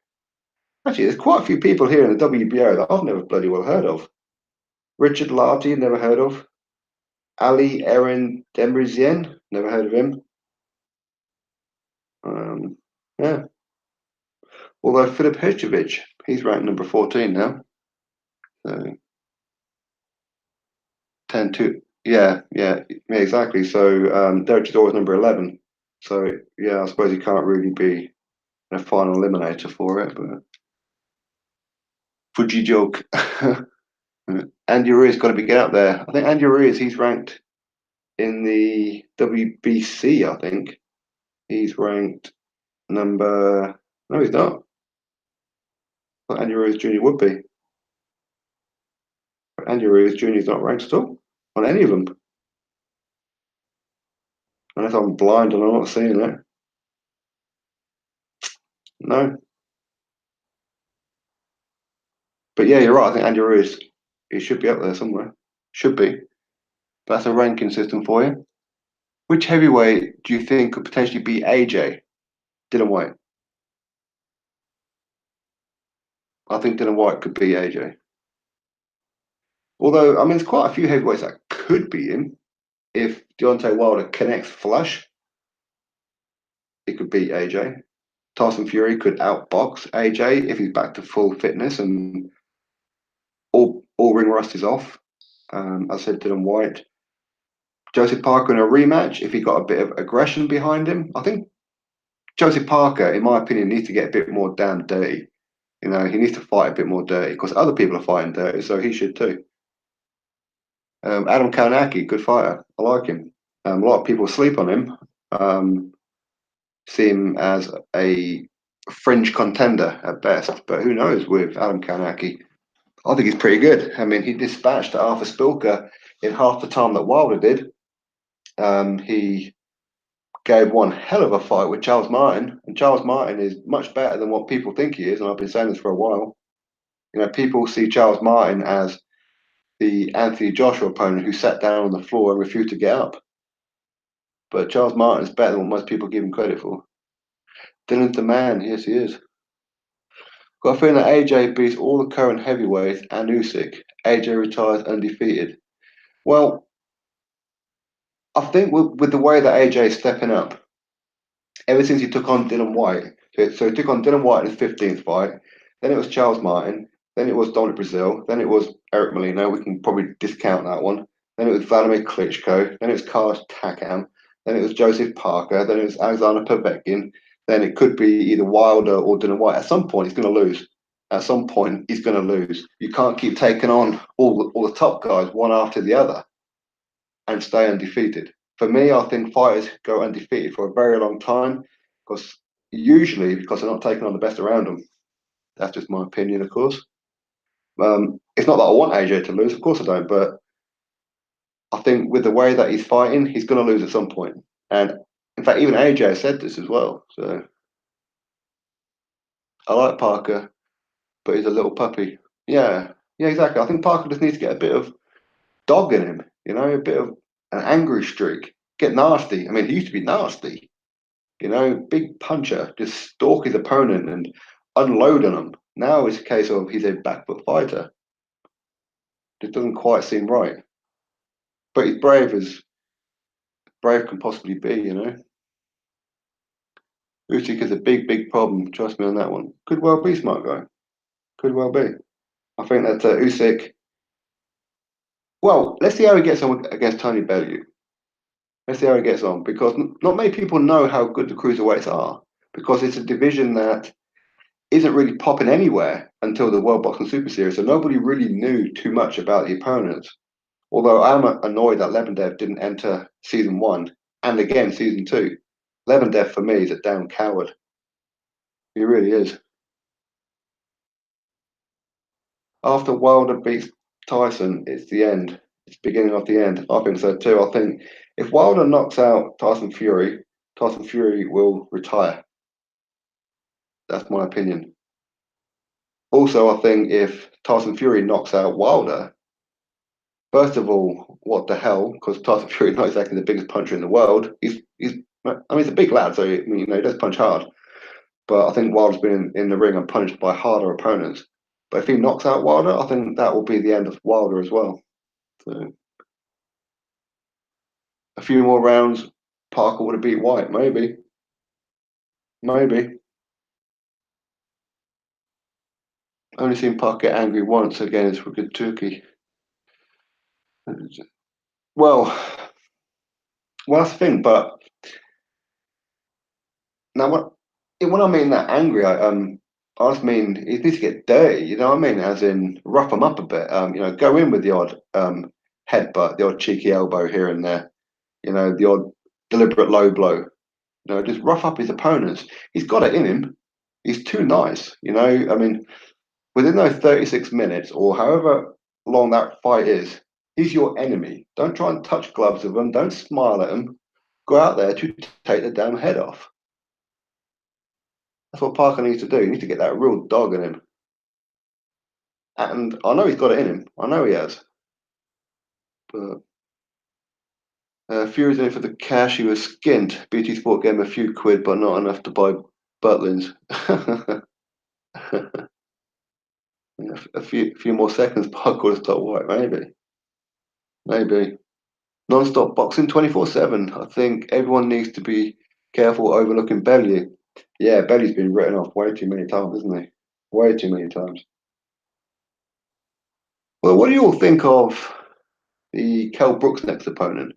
Actually, there's quite a few people here in the WBO that I've never bloody well heard of. Richard Larty, never heard of. Ali Erin Demirzien, never heard of him. Yeah. Although Filip Hrgovic, he's ranked number 14 now. So 10 2. Yeah, exactly. So Derek Chisora is number 11. So yeah, I suppose he can't really be a final eliminator for it, but Fuji joke. Andy Ruiz got to be get out there. I think Andy Ruiz, he's ranked in the WBC, I think. He's ranked number. No, he's not. But Andy Ruiz Jr. would be. But Andy Ruiz Jr. is not ranked at all on any of them. Unless I'm blind and I'm not seeing it. No. But yeah, you're right. I think Andy Ruiz, he should be up there somewhere. Should be. But that's a ranking system for you. Which heavyweight do you think could potentially be AJ? Dillian Whyte. I think Dillian Whyte could be AJ. Although, I mean, there's quite a few heavyweights that could be him. If Deontay Wilder connects flush, it could beat AJ. Tyson Fury could outbox AJ if he's back to full fitness and all ring rust is off. I said Dillian Whyte. Joseph Parker in a rematch, if he got a bit of aggression behind him. I think Joseph Parker, in my opinion, needs to get a bit more damn dirty. You know, he needs to fight a bit more dirty because other people are fighting dirty, so he should too. Adam Kownacki, good fighter. I like him. A lot of people sleep on him. See him as a fringe contender at best, but who knows with Adam Kownacki? I think he's pretty good. I mean, he dispatched Arthur Spilker in half the time that Wilder did. He gave one hell of a fight with Charles Martin, and Charles Martin is much better than what people think he is, and I've been saying this for a while. You know, people see Charles Martin as the Anthony Joshua opponent who sat down on the floor and refused to get up. But Charles Martin is better than what most people give him credit for. Dylan's the man, yes he is. Got a feeling that AJ beats all the current heavyweights and Usyk. AJ retires undefeated. Well, I think with the way that AJ is stepping up, ever since he took on Dillian Whyte, so he took on Dillian Whyte in his 15th fight, then it was Charles Martin, then it was Dominic Brazil, then it was Eric Molina, we can probably discount that one, then it was Vladimir Klitschko, then it was Carlos Takam, then it was Joseph Parker, then it was Alexander Povetkin, then it could be either Wilder or Dillian Whyte. At some point, he's going to lose. At some point, he's going to lose. You can't keep taking on all the top guys one after the other and stay undefeated. For me, I think fighters go undefeated for a very long time because usually they're not taking on the best around them. That's just my opinion, of course. It's not that I want AJ to lose, of course I don't, but I think with the way that he's fighting, he's going to lose at some point. And in fact, even AJ said this as well. So I like Parker, but he's a little puppy. Yeah, yeah, exactly. I think Parker just needs to get a bit of dog in him, a bit of an angry streak. Get nasty. I mean, he used to be nasty, big puncher, just stalk his opponent and unload on him. Now it's a case of he's a back foot fighter. It doesn't quite seem right. But he's brave as brave can possibly be. Usyk is a big, big problem. Trust me on that one. Could well be, smart guy. Could well be. I think that Usyk. Well, let's see how he gets on against Tony Bellew. Let's see how he gets on because not many people know how good the cruiserweights are because it's a division that isn't really popping anywhere until the World Boxing Super Series. So nobody really knew too much about the opponents. Although I'm annoyed that Lebedev didn't enter season one and again season two. Lebedev for me is a damn coward. He really is. After Wilder beats Tyson, it's the end. It's the beginning of the end. I think so too. I think if Wilder knocks out Tyson Fury will retire. That's my opinion. Also, I think if Tyson Fury knocks out Wilder, first of all, what the hell? Because Tyson Fury is not exactly the biggest puncher in the world. I mean, he's a big lad, so he does punch hard. But I think Wilder's been in the ring and punched by harder opponents. But if he knocks out Wilder, I think that will be the end of Wilder as well. So a few more rounds, Parker would have beat White, maybe, maybe. Only seen Parker get angry once against Wicked Turkey. Well, well, that's the thing. But now, when I mean that angry, I just mean he needs to get dirty. You know what I mean? As in rough him up a bit. Go in with the odd headbutt, the odd cheeky elbow here and there. The odd deliberate low blow. Just rough up his opponents. He's got it in him. He's too nice. I mean, within those 36 minutes or however long that fight is, he's your enemy. Don't try and touch gloves with him. Don't smile at him. Go out there to take the damn head off. That's what Parker needs to do. He needs to get that real dog in him. And I know he's got it in him. I know he has. But Fury's in it for the cash. He was skint. BT Sport gave him a few quid, but not enough to buy Butlins. a few more seconds, Parker would have stopped White, maybe. Maybe. Non-stop boxing 24/7. I think everyone needs to be careful overlooking Bellew. Yeah, Bellew's been written off way too many times, isn't he? Way too many times. Well, what do you all think of the Kell Brooks next opponent?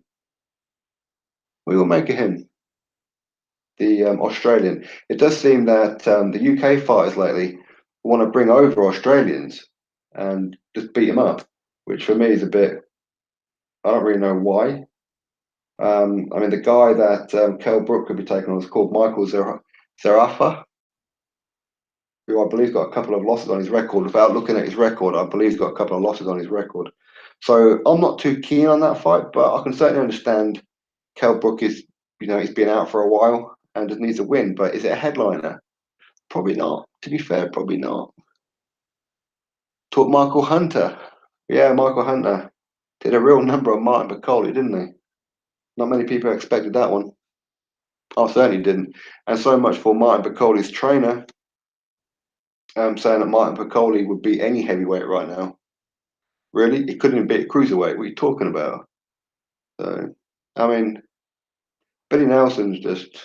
What do you all make of him? The Australian. It does seem that the UK fighters lately want to bring over Australians and just beat them up, which for me is a bit. I don't really know why. I mean, the guy that Kell Brook could be taking on is called Michael Zerafa, who I believe got a couple of losses on his record. Without looking at his record, I believe he's got a couple of losses on his record. So I'm not too keen on that fight, but I can certainly understand Kell Brook is, he's been out for a while and just needs a win. But is it a headliner? Probably not. To be fair, probably not. Talk Michael Hunter. Yeah, Michael Hunter did a real number on Martin Bacoli, didn't he? Not many people expected that one. I certainly didn't. And so much for Martin Bacoli's trainer saying that Martin Bacoli would beat any heavyweight right now. Really? He couldn't even beat a cruiserweight. What are you talking about? So, I mean, Billy Nelson's just.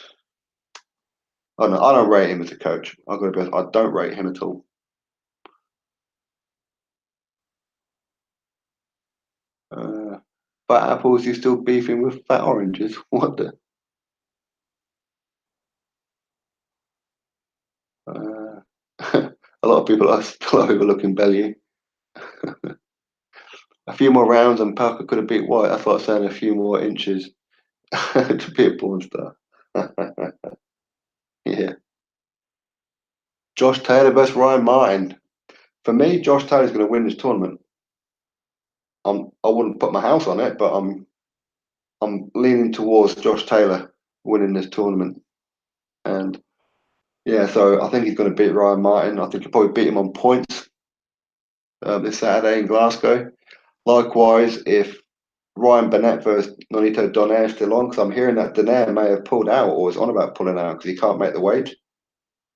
I don't know. I don't rate him as a coach. I've got to be honest, I don't rate him at all. Fat apples, you're still beefing with fat oranges. What the? Uh, a lot of people are still overlooking Bellew. A few more rounds and Parker could have beat White. That's like saying a few more inches to be a porn star. Yeah. Josh Taylor versus Ryan Martin. For me, Josh Taylor's going to win this tournament. I wouldn't put my house on it, but I'm leaning towards Josh Taylor winning this tournament. And yeah, so I think he's going to beat Ryan Martin. I think he'll probably beat him on points this Saturday in Glasgow. Likewise, if Ryan Burnett versus Nonito Donaire is still on, because I'm hearing that Donaire may have pulled out or is on about pulling out because he can't make the weight,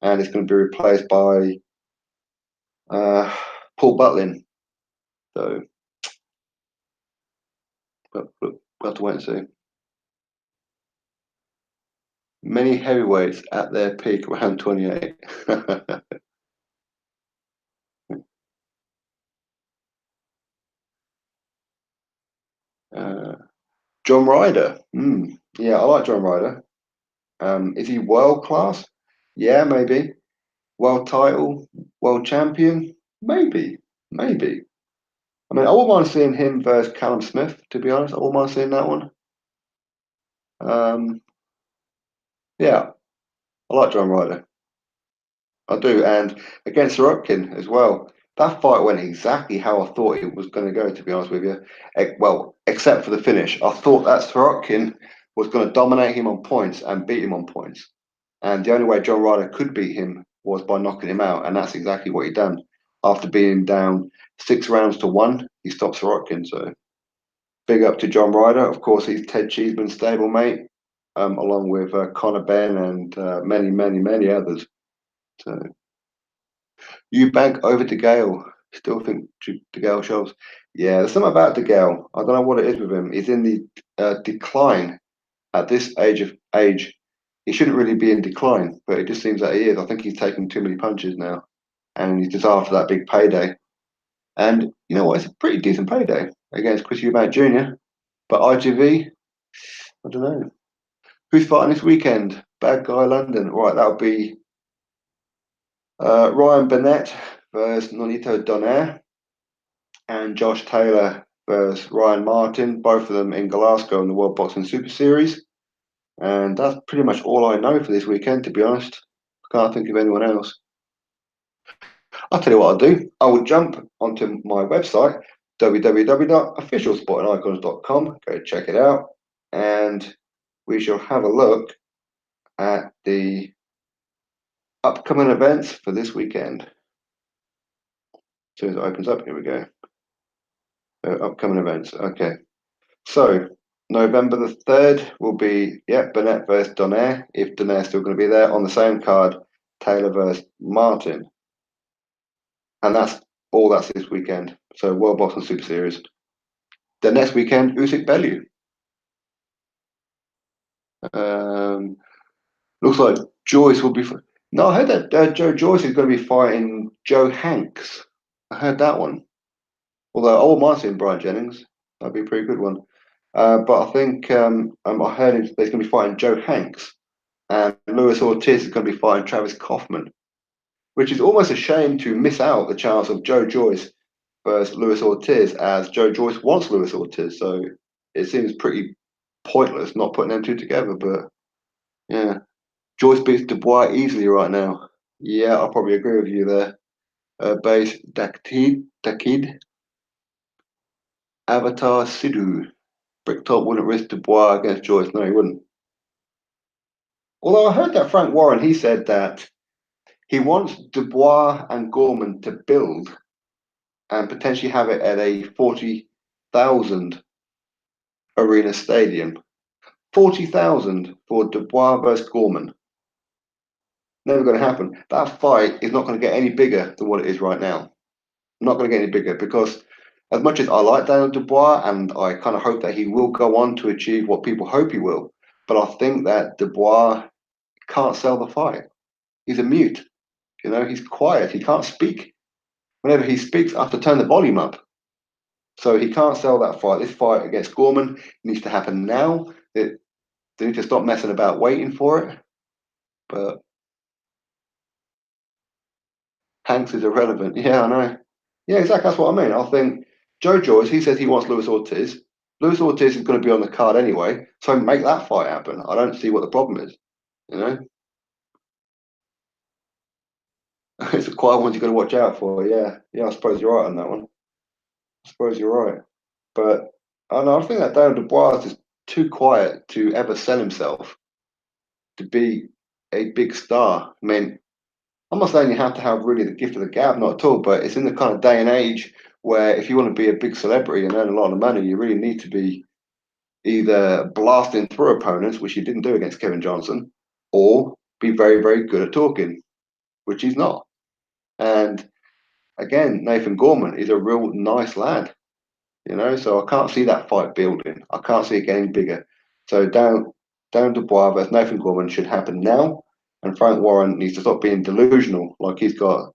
and it's going to be replaced by Paul Butlin. So we'll have to wait and see. Many heavyweights at their peak around 28. uh, John Ryder. Yeah, I like John Ryder. Is he world class? Yeah, maybe. World title, world champion? Maybe, maybe. I mean, I wouldn't mind seeing him versus Callum Smith, to be honest. I wouldn't mind seeing that one. Um, yeah, I like John Ryder. I do. And against Sorokin as well. That fight went exactly how I thought it was going to go, to be honest with you. Well, except for the finish. I thought that Sorokin was going to dominate him on points and beat him on points. And the only way John Ryder could beat him was by knocking him out. And that's exactly what he done. After being down 6 rounds to 1, he stopped Sorokin. So big up to John Ryder. Of course, he's Ted Cheeseman's stablemate, along with Conor Benn and many, many, many others. So Eubank over De Gale. Still think De Gale shows. Yeah, there's something about De Gale. I don't know what it is with him. He's in the decline at this age. He shouldn't really be in decline, but it just seems that he is. I think he's taking too many punches now, and he's just after that big payday. And you know what? It's a pretty decent payday against Chris Eubank Jr. But IGV, I don't know. Who's fighting this weekend? Bad Guy London. Right, that'll be Ryan Burnett versus Nonito Donaire and Josh Taylor versus Ryan Martin, both of them in Glasgow in the World Boxing Super Series. And that's pretty much all I know for this weekend, to be honest. I can't think of anyone else. I'll tell you what I'll do. I will jump onto my website, www.officialsportingicons.com. Go check it out. And we shall have a look at the upcoming events for this weekend. As soon as it opens up, here we go. Upcoming events. Okay. So November the 3rd will be, Burnett versus Donaire, if Donaire's still going to be there. On the same card, Taylor versus Martin. And that's all that's this weekend. So World Boxing Super Series. The next weekend, Usyk Bellew. Um, looks like Joyce will be. No, I heard that Joe Joyce is going to be fighting Joe Hanks. I heard that one. Although I wouldn't mind seeing Brian Jennings. That'd be a pretty good one. But I think I heard he's going to be fighting Joe Hanks. And Luis Ortiz is going to be fighting Travis Kaufman, which is almost a shame to miss out the chance of Joe Joyce versus Luis Ortiz, as Joe Joyce wants Luis Ortiz. So it seems pretty pointless not putting them two together. But yeah, Joyce beats Dubois easily right now. Yeah, I'll probably agree with you there. Base Dakid, Avatar Sidhu. Bricktop wouldn't risk Dubois against Joyce. No, he wouldn't. Although I heard that Frank Warren, he said that he wants Dubois and Gorman to build and potentially have it at a 40,000 arena stadium. 40,000 for Dubois versus Gorman. Never going to happen. That fight is not going to get any bigger than what it is right now. Not going to get any bigger because, as much as I like Daniel Dubois and I kind of hope that he will go on to achieve what people hope he will, but I think that Dubois can't sell the fight. He's a mute. He's quiet. He can't speak. Whenever he speaks, I have to turn the volume up. So he can't sell that fight. This fight against Gorman needs to happen now. They need to stop messing about waiting for it. But Hanks is irrelevant. Yeah, I know. Yeah, exactly. That's what I mean. I think Joe Joyce, he says he wants Luis Ortiz. Luis Ortiz is going to be on the card anyway. So make that fight happen. I don't see what the problem is. You know? It's a quiet one you've got to watch out for. Yeah, yeah. I suppose you're right on that one. I suppose you're right. But I don't know, I think that Daniel Dubois is just too quiet to ever sell himself to be a big star. I mean, I'm not saying you have to have really the gift of the gab, not at all, but it's in the kind of day and age where if you want to be a big celebrity and earn a lot of money, you really need to be either blasting through opponents, which he didn't do against Kevin Johnson, or be very, very good at talking, which he's not. And again, Nathan Gorman is a real nice lad, so I can't see that fight building. I can't see it getting bigger. So down Dubois versus Nathan Gorman should happen now, and Frank Warren needs to stop being delusional, like he's got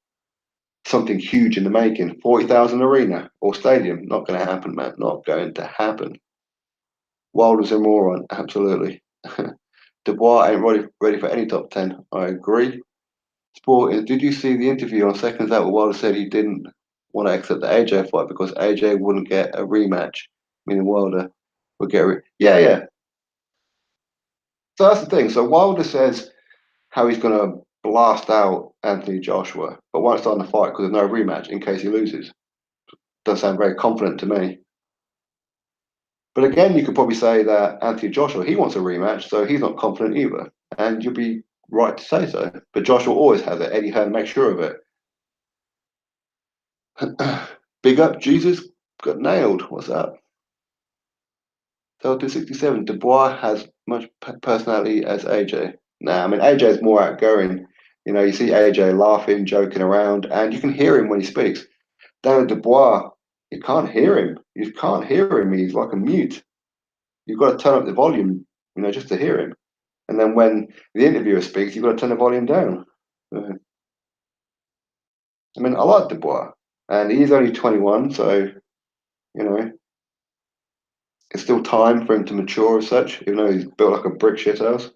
something huge in the making. 40,000 arena or stadium, not going to happen, man. Not going to happen. Wilder's a moron, absolutely. Dubois ain't ready for any top 10. I agree. Sport, did you see the interview on Seconds Out where Wilder said he didn't want to accept the AJ fight because AJ wouldn't get a rematch, meaning Wilder would get yeah, yeah. So that's the thing. So Wilder says how he's going to blast out Anthony Joshua, but won't start the fight because there's no rematch in case he loses. Does sound very confident to me. But again, you could probably say that Anthony Joshua, he wants a rematch, so he's not confident either. And you'll be right to say so. But Joshua always has it. Eddie Hearn makes sure of it. Big up, Jesus got nailed. What's that? Delta 67. Dubois has much personality as AJ. Nah, I mean, AJ is more outgoing. You see AJ laughing, joking around, and you can hear him when he speaks. Daniel Dubois, you can't hear him. You can't hear him. He's like a mute. You've got to turn up the volume, just to hear him. And then when the interviewer speaks, you've got to turn the volume down. I mean, I like Dubois, and he's only 21, so you know it's still time for him to mature as such. Even though he's built like a brick shithouse.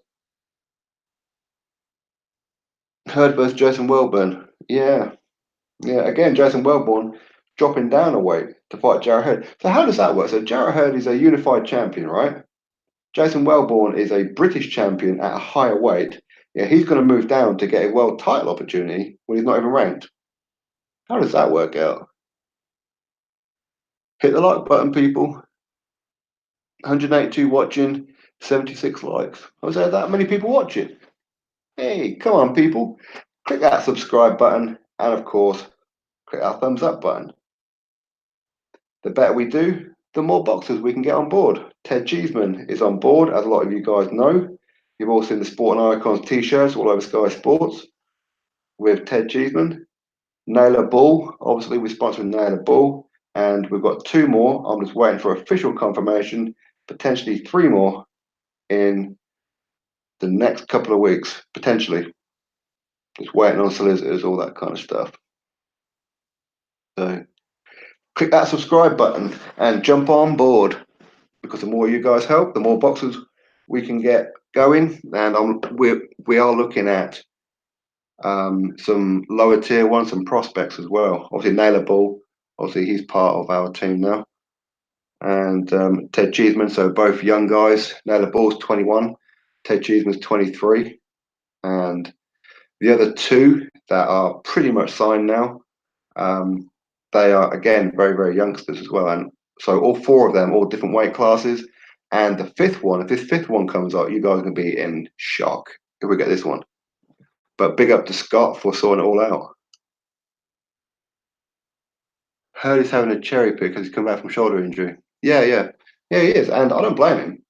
Heard versus Jason Welburn. Yeah, yeah. Again, Jason Welburn dropping down a weight to fight Jarrett Hurd. So how does that work? So Jarrett Hurd is a unified champion, right? Jason Welborn is a British champion at a higher weight. Yeah, he's going to move down to get a world title opportunity when he's not even ranked. How does that work out? Hit the like button, people. 182 watching, 76 likes. Was there that many people watching? Hey, come on, people. Click that subscribe button and, of course, click that thumbs up button. The better we do, the more boxers we can get on board. Ted Cheeseman is on board, as a lot of you guys know. You've all seen the Sport and Icons t-shirts all over Sky Sports with Ted Cheeseman. Naylor Bull, obviously we're sponsoring Naylor Bull, and we've got two more. I'm just waiting for official confirmation, potentially three more in the next couple of weeks, potentially. Just waiting on solicitors, all that kind of stuff. So click that subscribe button and jump on board, because the more you guys help, the more boxes we can get going. And we are looking at some lower tier ones, some prospects as well. Obviously, Naylor Bull, obviously he's part of our team now, and Ted Cheeseman. So both young guys. Naylor Bull's 21, Ted Cheeseman's 23, and the other two that are pretty much signed now. They are again very, very youngsters as well, and so all four of them, all different weight classes. And the fifth one, if this fifth one comes out, you guys are gonna be in shock if we get this one. But big up to Scott for sorting it all out. Heard he's having a cherry pick because he's come back from shoulder injury. Yeah, yeah, yeah, he is, and I don't blame him.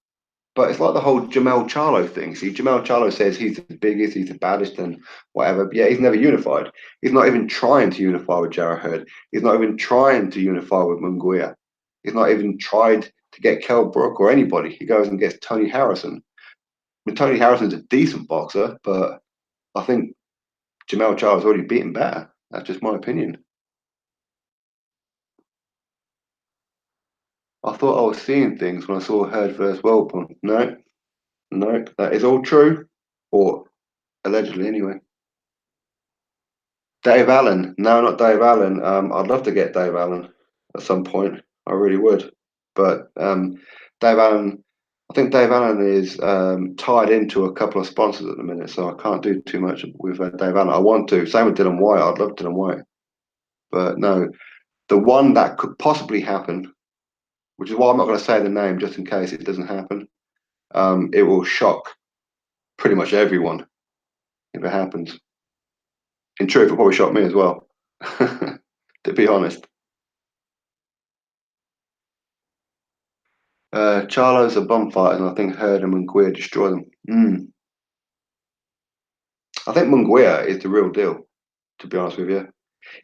But it's like the whole Jamel Charlo thing. See, Jamel Charlo says he's the biggest, he's the baddest, and whatever. But yeah, he's never unified. He's not even trying to unify with Jarrett Hurd. He's not even trying to unify with Munguia. He's not even tried to get Kell Brook or anybody. He goes and gets Tony Harrison. I mean, Tony Harrison's a decent boxer, but I think Jamel Charlo's already beaten better. That's just my opinion. I thought I was seeing things when I saw Hurd versus Wellborn. No, no, that is all true, or allegedly anyway. Dave Allen. No, not Dave Allen. I'd love to get Dave Allen at some point. I really would. But Dave Allen, I think Dave Allen is tied into a couple of sponsors at the minute, so I can't do too much with Dave Allen. I want to. Same with Dillian Whyte. I'd love Dillian Whyte, but no. The one that could possibly happen, which is why I'm not going to say the name just in case it doesn't happen. It will shock pretty much everyone if it happens. In truth, it'll probably shock me as well, to be honest. Charlo's a bum fighter, and I think Hurd and Munguia destroy them. I think Munguia is the real deal, to be honest with you.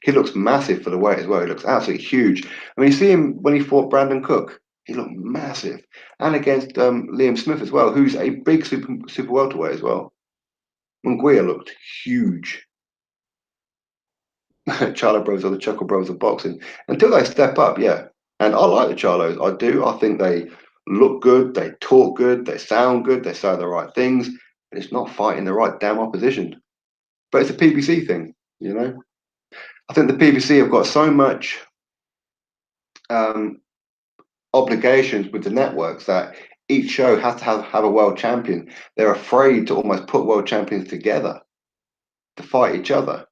He looks massive for the weight as well. He looks absolutely huge. I mean, you see him when he fought Brandon Cook. He looked massive, and against Liam Smith as well, who's a big super welterweight as well. Munguia looked huge. Charlo Bros are the Chuckle Bros of boxing until they step up, yeah. And I like the Charlos. I do. I think they look good, they talk good, they sound good, they say the right things, but it's not fighting the right damn opposition. But it's a PBC thing, you know. I think the PBC have got so much um, obligations with the networks that each show has to have a world champion. They're afraid to almost put world champions together to fight each other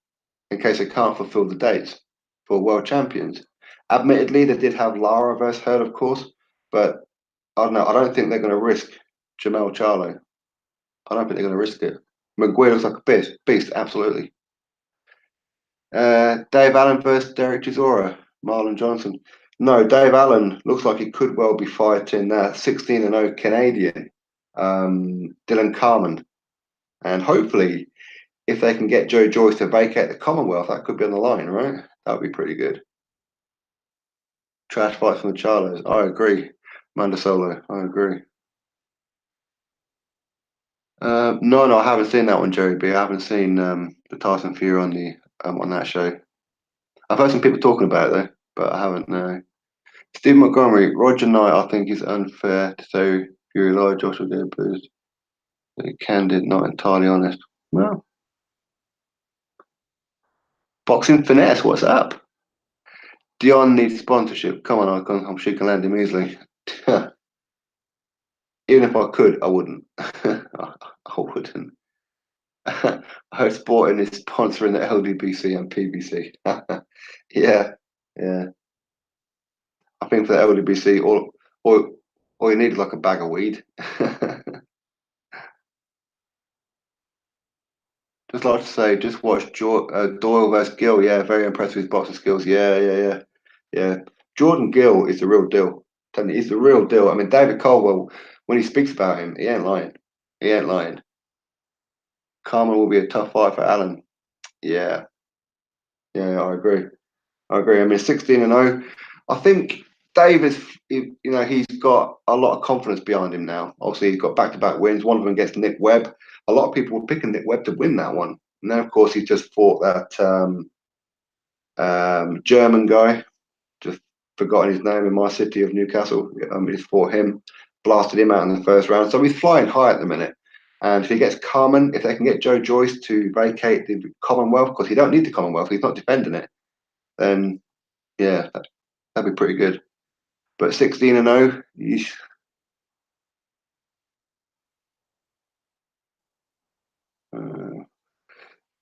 in case they can't fulfill the dates for world champions. Admittedly, they did have Lara versus Hurd, of course, but I don't know. I don't think they're going to risk Jamel Charlo. I don't think they're going to risk it. McGuire looks like a beast, absolutely. Dave Allen versus Derek Chisora, Marlon Johnson. No, Dave Allen looks like he could well be fighting 16-0 Canadian Dylan Carmen. And hopefully, if they can get Joe Joyce to vacate the Commonwealth, that could be on the line, right? That would be pretty good. Trash fight from the Charlos. I agree. Manda Solo. I agree. No, I haven't seen that one, Jerry B. I haven't seen the Tyson Fury on that show. I've heard some people talking about it though, but I haven't. No. Steve Montgomery, Roger Knight. I think is unfair to say Fury lied. Joshua get boost. Candid, not entirely honest. Well, boxing finesse. What's up? Dion needs sponsorship. Come on, I'm sure you can land him easily. Even if I could, I wouldn't. I wouldn't. I hope Sporting is sponsoring the LDBC and PBC. Yeah, yeah. I think for the LDBC, all you need is like a bag of weed. Just like to say, just watch Doyle versus Gill. Yeah, very impressed with his boxing skills. Yeah. Jordan Gill is the real deal. Telling you, he's the real deal. I mean, David Caldwell, when he speaks about him, he ain't lying. He ain't lying. Carmen will be a tough fight for Allen. Yeah, yeah, I agree. I agree. I mean, 16-0. I think Davis, he's got a lot of confidence behind him now. Obviously, he's got back-to-back wins. One of them against Nick Webb. A lot of people were picking Nick Webb to win that one. And then, of course, he just fought that German guy. Just forgotten his name in my city of Newcastle. He just fought him, blasted him out in the first round. So he's flying high at the minute. And if he gets Carmen, if they can get Joe Joyce to vacate the Commonwealth, because he don't need the Commonwealth, he's not defending it, then yeah, that'd be pretty good. But 16-0,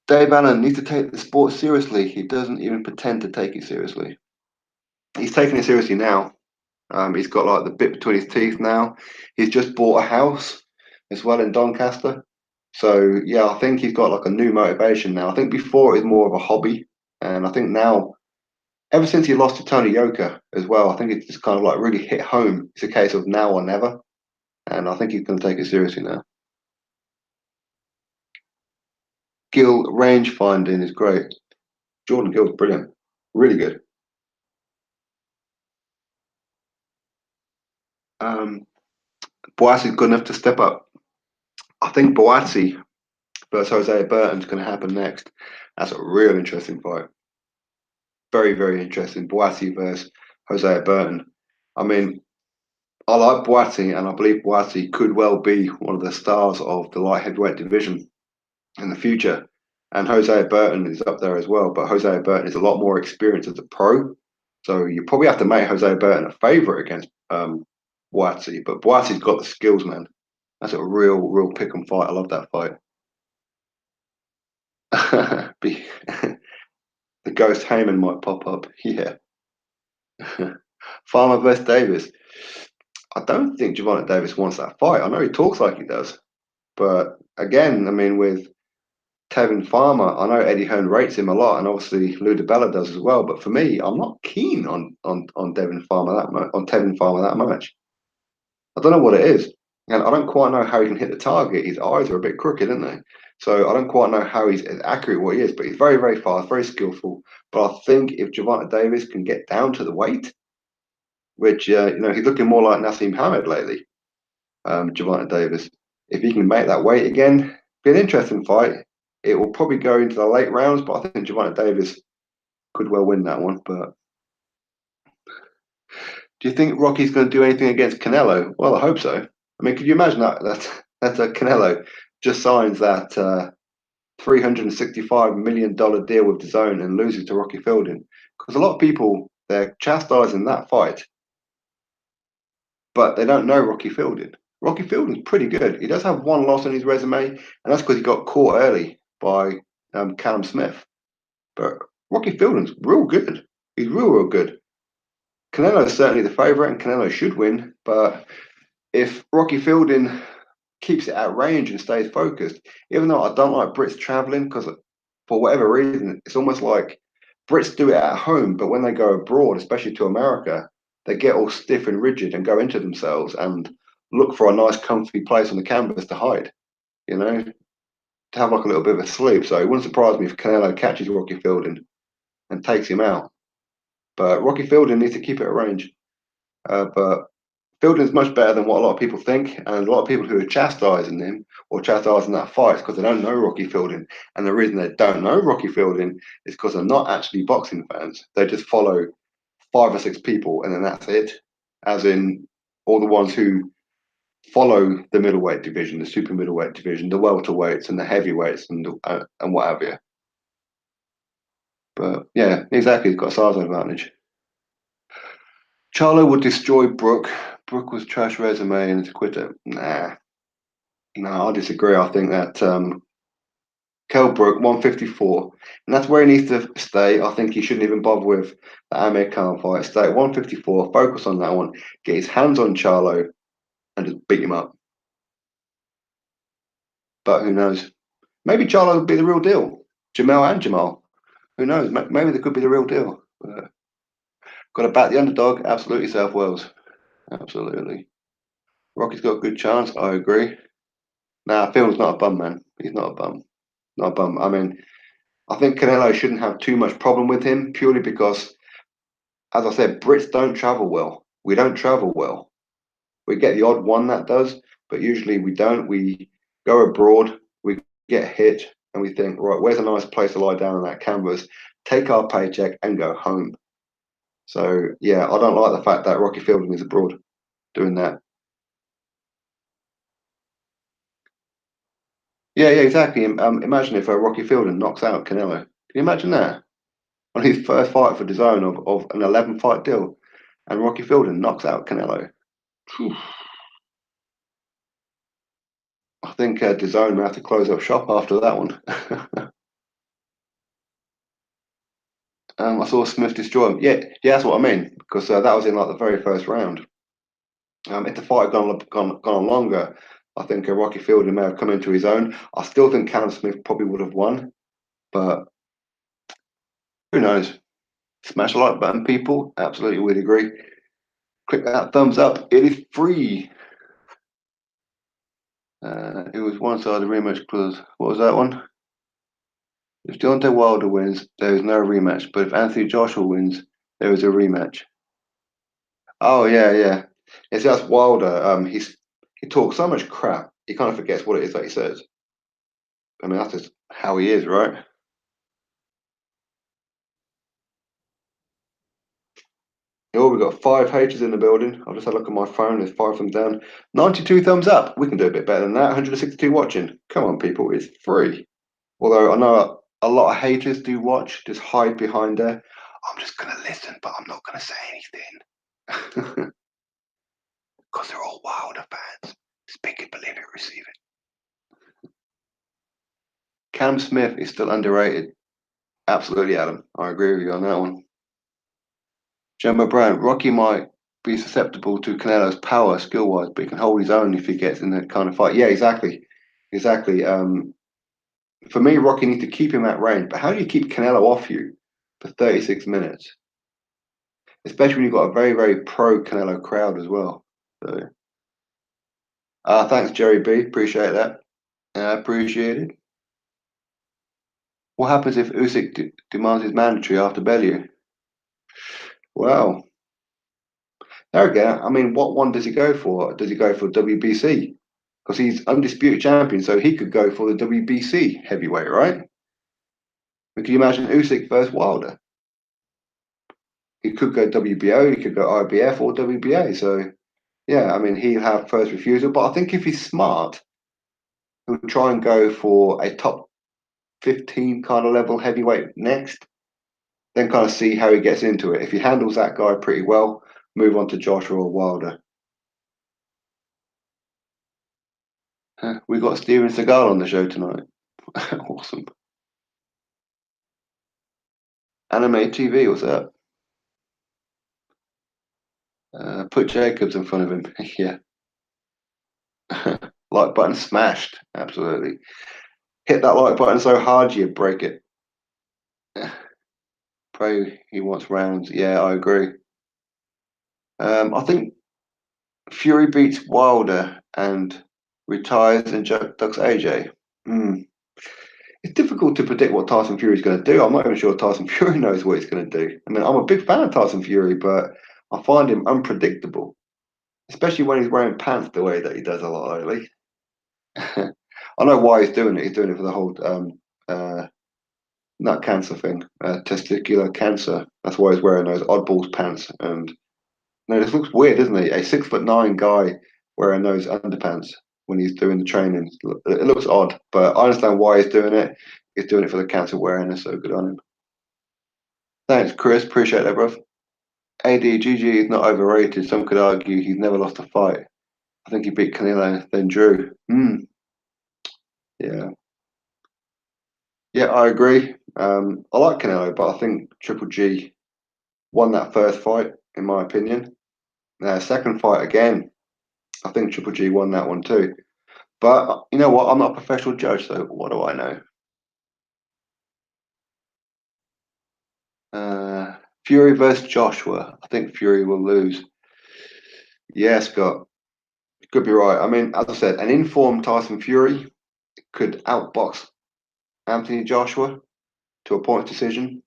Dave Allen needs to take the sport seriously. He doesn't even pretend to take it seriously. He's taking it seriously now. He's got like the bit between his teeth now. He's just bought a house as well in Doncaster. So yeah, I think he's got like a new motivation now. I think before it was more of a hobby, and I think now, ever since he lost to Tony Yoka as well, I think it's just kind of like really hit home. It's a case of now or never, and I think he's going to take it seriously now. Gill range finding is great. Jordan Gill's brilliant, really good. Boassi's good enough to step up. I think Boassi versus Jose Burton's going to happen next. That's a real interesting fight. Very, very interesting. Boassi versus Jose Burton. I mean, I like Boassi, and I believe Boassi could well be one of the stars of the light heavyweight division in the future. And Jose Burton is up there as well, but Jose Burton is a lot more experienced as a pro. So you probably have to make Jose Burton a favourite against Boatsy, but Boatsy's got the skills, man. That's a real pick and fight. I love that fight. The Ghost Heyman might pop up. Yeah. Farmer versus Davis. I don't think Gervonta Davis wants that fight. I know he talks like he does, but again, I mean, with Tevin Farmer, I know Eddie Hearn rates him a lot, and obviously Lou DiBella does as well. But for me, I'm not keen on Devin Farmer that much. On Tevin Farmer that much. I don't know what it is, and I don't quite know how he can hit the target. His eyes are a bit crooked, aren't they? So I don't quite know how he's as accurate what he is. But he's very fast, very skillful. But I think if Gervonta Davis can get down to the weight, which he's looking more like Nassim Hamed lately, Gervonta Davis. If he can make that weight again, be an interesting fight. It will probably go into the late rounds, but I think Gervonta Davis could well win that one. But do you think Rocky's going to do anything against Canelo? Well, I hope so. I mean, could you imagine that Canelo just signs that $365 million deal with DAZN and loses to Rocky Fielding? Because a lot of people they're chastising that fight, but they don't know Rocky Fielding. Rocky Fielding's pretty good. He does have one loss on his resume, and that's because he got caught early by Callum Smith. But Rocky Fielding's real good. He's real good. Canelo is certainly the favourite, and Canelo should win. But if Rocky Fielding keeps it at range and stays focused, even though I don't like Brits travelling, because for whatever reason, it's almost like Brits do it at home, but when they go abroad, especially to America, they get all stiff and rigid and go into themselves and look for a nice, comfy place on the canvas to hide, to have like a little bit of a sleep. So it wouldn't surprise me if Canelo catches Rocky Fielding and takes him out. But Rocky Fielding needs to keep it at range. But Fielding's much better than what a lot of people think, and a lot of people who are chastising him or chastising that fight because they don't know Rocky Fielding. And the reason they don't know Rocky Fielding is because they're not actually boxing fans. They just follow 5 or 6 people, and then that's it. As in all the ones who follow the middleweight division, the super middleweight division, the welterweights and the heavyweights and what have you. But yeah, exactly. He's got a size advantage. Charlo would destroy Brooke. Brooke was trash resume and it's a quitter. Nah, no, I disagree. I think that Kell Brook 154, and that's where he needs to stay. I think he shouldn't even bother with the Amir Khan fight. Stay at 154, focus on that one, get his hands on Charlo, and just beat him up. But who knows? Maybe Charlo would be the real deal. Jamel and Jamal. Who knows? Maybe they could be the real deal. But got to back the underdog. Absolutely, South Wales. Absolutely. Rocky's got a good chance. I agree. Nah, Phil's not a bum, man. He's not a bum. Not a bum. I mean, I think Canelo shouldn't have too much problem with him purely because, as I said, Brits don't travel well. We don't travel well. We get the odd one that does, but usually we don't. We go abroad, we get hit, and we think, right, where's a nice place to lie down on that canvas, take our paycheck, and go home. So, yeah, I don't like the fact that Rocky Fielding is abroad doing that. Yeah, exactly. Imagine if Rocky Fielding knocks out Canelo. Can you imagine that? On his first fight for DAZN of an 11 fight deal, and Rocky Fielding knocks out Canelo. Phew. I think DAZN will have to close up shop after that one. I saw Smith destroy him. Yeah, that's what I mean because that was in like the very first round. If the fight had gone on longer, I think Rocky Fielding may have come into his own. I still think Callum Smith probably would have won, but who knows? Smash the like button, people. Absolutely, would agree. Click that thumbs up. It is free. It was one-sided rematch clause. What was that one? If Deontay Wilder wins, there is no rematch. But if Anthony Joshua wins, there is a rematch. Oh yeah. It's just Wilder. He talks so much crap. He kind of forgets what it is that he says. I mean, that's just how he is, right? Oh, we've got 5 haters in the building. I'll just have a look at my phone. There's 5 thumbs down. 92 thumbs up. We can do a bit better than that. 162 watching. Come on, people. It's free. Although I know a lot of haters do watch, just hide behind there. I'm just going to listen, but I'm not going to say anything. Because they're all Wilder fans. Speak it, believe it, receive it. Cam Smith is still underrated. Absolutely, Adam. I agree with you on that one. Jumbo Brown, Rocky might be susceptible to Canelo's power skill wise, but he can hold his own if he gets in that kind of fight. Yeah, exactly. Exactly. For me, Rocky needs to keep him at range. But how do you keep Canelo off you for 36 minutes? Especially when you've got a very, very pro Canelo crowd as well. So, thanks, Jerry B. Appreciate that. Appreciate it. What happens if Usyk demands his mandatory after Bellew? Well, there again, I mean, what one does he go for? Does he go for WBC? Because he's undisputed champion, so he could go for the WBC heavyweight, right? But can you imagine Usyk versus Wilder? He could go WBO, he could go IBF or WBA. So yeah, I mean, he'll have first refusal. But I think if he's smart, he'll try and go for a top 15 kind of level heavyweight next, then kind of see how he gets into it. If he handles that guy pretty well, move on to Joshua or Wilder. We got Steven Seagal on the show tonight. Awesome. Anime TV, what's up? Put Jacobs in front of him. Yeah. Like button smashed. Absolutely. Hit that like button so hard you break it. Pray he wants rounds. Yeah, I agree. I think Fury beats Wilder and retires and ducks AJ. Hmm. It's difficult to predict what Tyson Fury is going to do. I'm not even sure Tyson Fury knows what he's going to do. I mean, I'm a big fan of Tyson Fury, but I find him unpredictable, especially when he's wearing pants the way that he does a lot lately. I know why he's doing it. He's doing it for the whole nut cancer thing, testicular cancer. That's why he's wearing those oddballs pants. And no, this looks weird, doesn't it? A 6'9" guy wearing those underpants when he's doing the training. It looks odd, but I understand why he's doing it. He's doing it for the cancer awareness, so good on him. Thanks, Chris. Appreciate that, bro. ADGG is not overrated. Some could argue he's never lost a fight. I think he beat Canelo, then Drew. Yeah. Yeah, I agree. I like Canelo, but I think Triple G won that first fight, in my opinion. Second fight again, I think Triple G won that one too. But you know what? I'm not a professional judge, so what do I know? Fury versus Joshua. I think Fury will lose. Yeah, Scott. You could be right. I mean, as I said, an informed Tyson Fury could outbox Anthony Joshua to a point decision.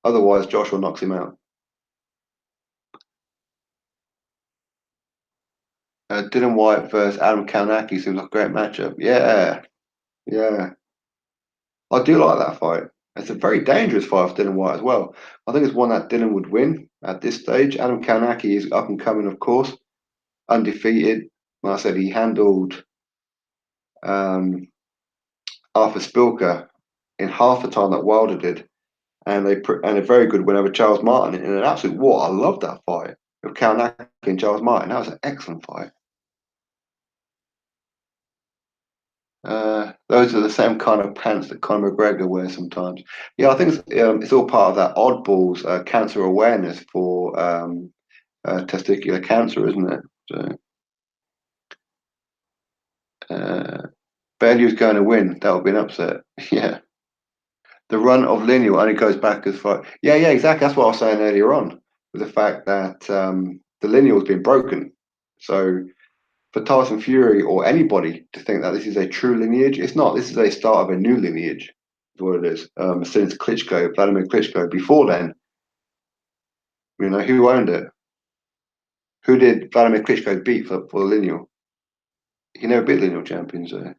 Otherwise, Joshua knocks him out. Dillian Whyte versus Adam Kalnaki seems like a great matchup. Yeah, yeah. I do like that fight. It's a very dangerous fight for Dillian Whyte as well. I think it's one that Dylan would win at this stage. Adam Kalnaki is up and coming, of course, undefeated. Like I said, he handled um, Arthur Spilker in half the time that Wilder did, and a very good win over Charles Martin in an absolute war. I love that fight of Kalnaki and Charles Martin. That was an excellent fight. Those are the same kind of pants that Conor McGregor wears sometimes. Yeah, I think it's all part of that oddballs cancer awareness for testicular cancer, isn't it? So, uh, Bellew's going to win. That would be an upset. Yeah. The run of lineal only goes back as far. Yeah, yeah, exactly. That's what I was saying earlier on, with the fact that the lineal's been broken. So for Tyson Fury or anybody to think that this is a true lineage, it's not. This is a start of a new lineage, is what it is. Since Klitschko, Vladimir Klitschko. Before then, who owned it? Who did Vladimir Klitschko beat for the lineal? He never beat lineal champions. So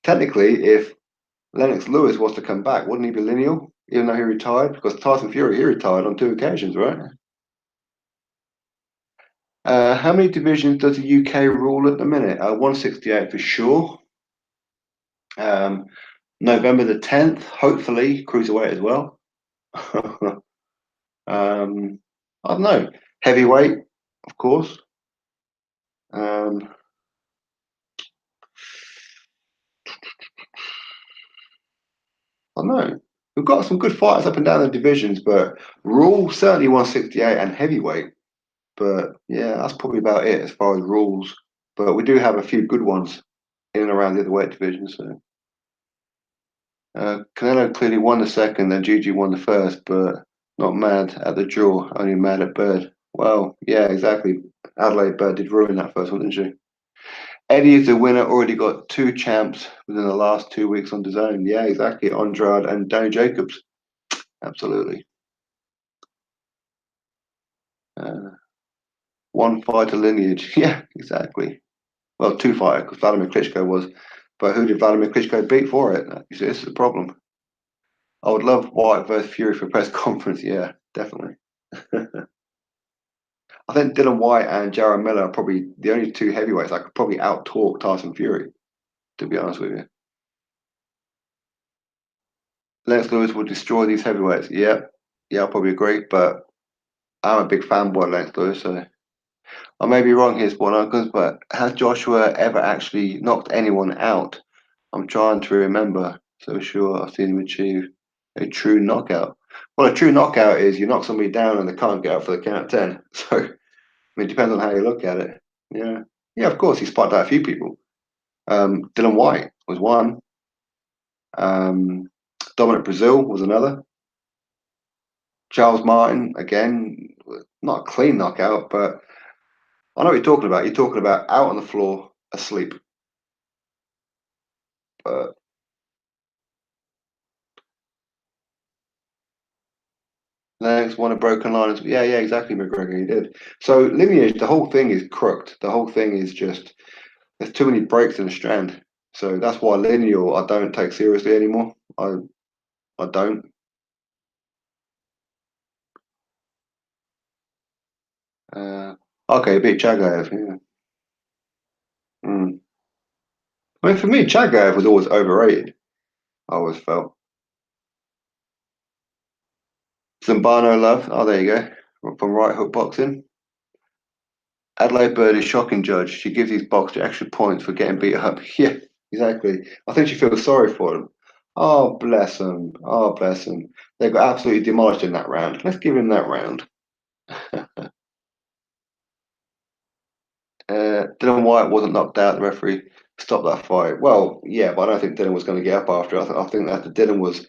technically, if Lennox Lewis was to come back, wouldn't he be lineal, even though he retired? Because Tyson Fury, he retired on 2 occasions, right? How many divisions does the UK rule at the minute? 168 for sure. November the 10th, hopefully, cruiserweight as well. I don't know. Heavyweight, of course. Um, I don't know. We've got some good fighters up and down the divisions, but Rule certainly 168 and heavyweight. But yeah, that's probably about it as far as rules. But we do have a few good ones in and around the other weight divisions. So Canelo clearly won the second, then Gigi won the first, but not mad at the draw, only mad at Bird. Well, yeah, exactly. Adelaide Bird did ruin that first one, didn't she? Eddie is the winner, already got two champs within the last 2 weeks on DAZN. Yeah, exactly. Andrade and Danny Jacobs. Absolutely. Uh, One fighter lineage. Yeah, exactly. Well, two fighter because Vladimir Klitschko was. But who did Vladimir Klitschko beat for it? You see, this is the problem. I would love Whyte versus Fury for a press conference. Yeah, definitely. I think Dillian Whyte and Jaron Miller are probably the only two heavyweights that could probably out-talk Tyson Fury, to be honest with you. Lennox Lewis will destroy these heavyweights. Yeah, I'll probably agree, but I'm a big fanboy of Lennox Lewis, so I may be wrong here, Spawn Uncles, but has Joshua ever actually knocked anyone out? I'm trying to remember. So sure, I've seen him achieve a true knockout. Well, a true knockout is you knock somebody down and they can't get up for the count of 10. So, I mean, it depends on how you look at it. Yeah. Yeah, of course, he's spotted out a few people. Dillian Whyte was one. Um, Dominic Brazil was another. Charles Martin, again, not a clean knockout, but I know what you're talking about. You're talking about out on the floor, asleep. But Lennox won a broken line. Yeah, exactly, McGregor, he did. So lineage, the whole thing is crooked. The whole thing is just, there's too many breaks in the strand. So that's why lineal I don't take seriously anymore. I don't. Uh, okay, beat Chagayev, yeah. Mm. I mean, for me, Chagayev was always overrated. I always felt. Zambano love. Oh, there you go. From Right Hook Boxing. Adelaide Bird is shocking judge. She gives these boxers extra points for getting beat up. Yeah, exactly. I think she feels sorry for them. Oh, bless them. Oh, bless them. They got absolutely demolished in that round. Let's give him that round. Dylan White wasn't knocked out. The referee stopped that fight. Well, yeah, but I don't think Dylan was going to get up after. I think that Dylan was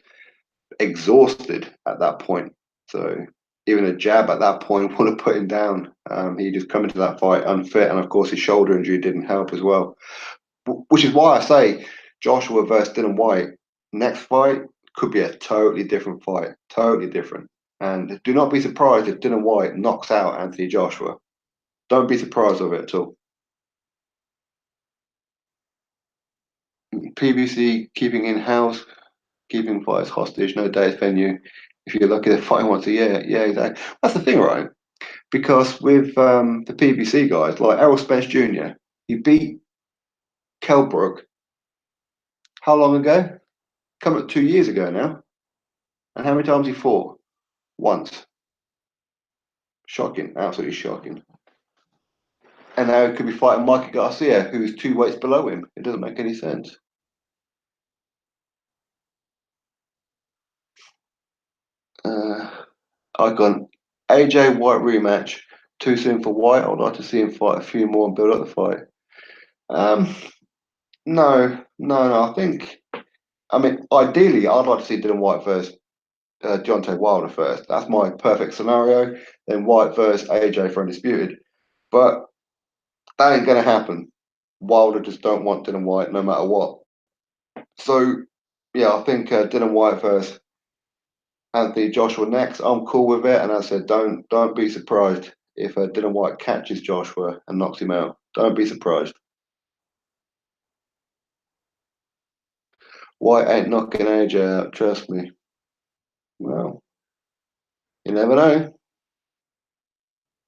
exhausted at that point. So even a jab at that point would have put him down. He just come into that fight unfit, and of course his shoulder injury didn't help as well. Which is why I say Joshua versus Dylan White next fight could be a totally different fight, totally different. And do not be surprised if Dylan White knocks out Anthony Joshua. Don't be surprised of it at all. PBC keeping in house, keeping fights hostage, no dates venue. If you're lucky, they're fighting once a year. Yeah, exactly. That's the thing, right? Because with the PBC guys, like Errol Spence Jr., he beat Kell Brook how long ago? Coming up 2 years ago now. And how many times he fought? Once. Shocking, absolutely shocking. And now he could be fighting Mikey Garcia, who's 2 weights below him. It doesn't make any sense. Uh, Icon, AJ White rematch. Too soon for White. I'd like to see him fight a few more and build up the fight. Um, no. I mean, ideally, I'd like to see Dylan White versus Deontay Wilder first. That's my perfect scenario. Then White versus AJ for undisputed. But that ain't going to happen. Wilder just don't want Dylan White no matter what. So, yeah, I think Dylan White versus Anthony Joshua next. I'm cool with it. And I said, don't be surprised if Dylan White catches Joshua and knocks him out. Don't be surprised. White ain't knocking AJ out, trust me. Well, you never know.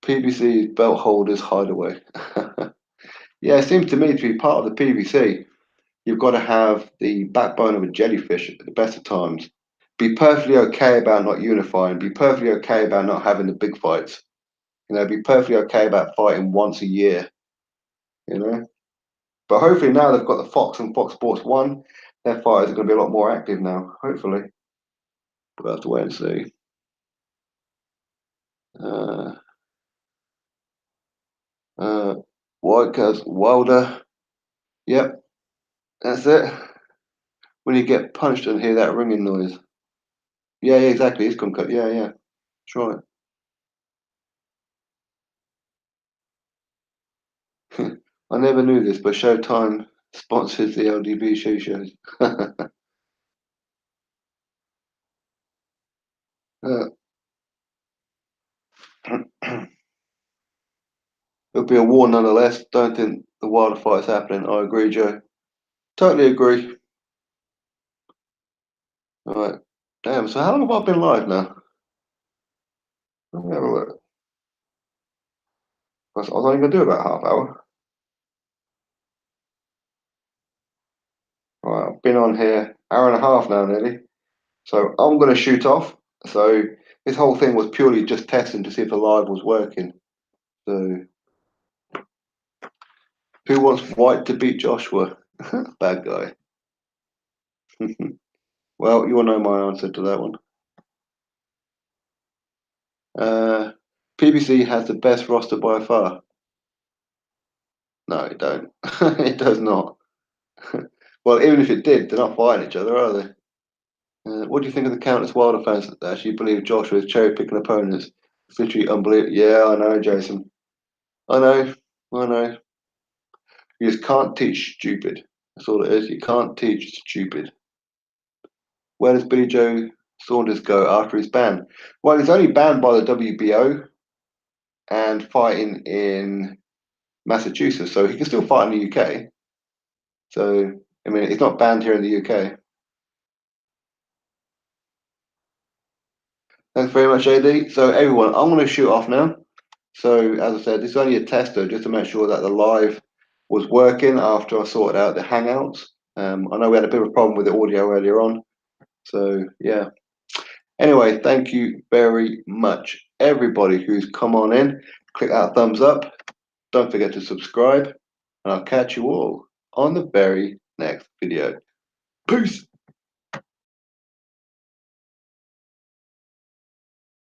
PBC belt holders hideaway. Yeah, it seems to me to be part of the PBC. You've got to have the backbone of a jellyfish at the best of times. Be perfectly okay about not unifying. Be perfectly okay about not having the big fights. Be perfectly okay about fighting once a year. you know. But hopefully now they've got the Fox and Fox Sports 1, their fighters are going to be a lot more active now, hopefully. We'll have to wait and see. Uh, White goes Wilder. Yep, that's it. When you get punched and hear that ringing noise. Yeah, yeah, exactly. He's concussed. Yeah, yeah. That's right. I never knew this, but Showtime sponsors the LDB shows. Uh, It'll be a war nonetheless. Don't think the Wilder fight's happening. I agree, Joe. Totally agree. All right. Damn, so how long have I been live now? Let me have a look. I was only going to do about half hour. All right, I've been on here hour and a half now nearly. So I'm going to shoot off. So this whole thing was purely just testing to see if the live was working. So who wants White to beat Joshua? Bad guy. Well, you will know my answer to that one. PBC has the best roster by far. No, it don't. It does not. Well, even if it did, they're not fighting each other, are they? What do you think of the countless Wilder fans that actually believe Joshua is cherry picking opponents? It's literally unbelievable. Yeah, I know, Jason. I know. I know. You just can't teach stupid. That's all it is. You can't teach stupid. Where does Billy Joe Saunders go after his ban? Well, he's only banned by the WBO and fighting in Massachusetts, so he can still fight in the UK. So, I mean, it's not banned here in the UK. Thanks very much, AD. So, everyone, I'm going to shoot off now. So, as I said, this is only a tester just to make sure that the live was working after I sorted out the Hangouts. I know we had a bit of a problem with the audio earlier on. So, yeah. Anyway, thank you very much, everybody who's come on in. Click that thumbs up. Don't forget to subscribe. And I'll catch you all on the very next video. Peace.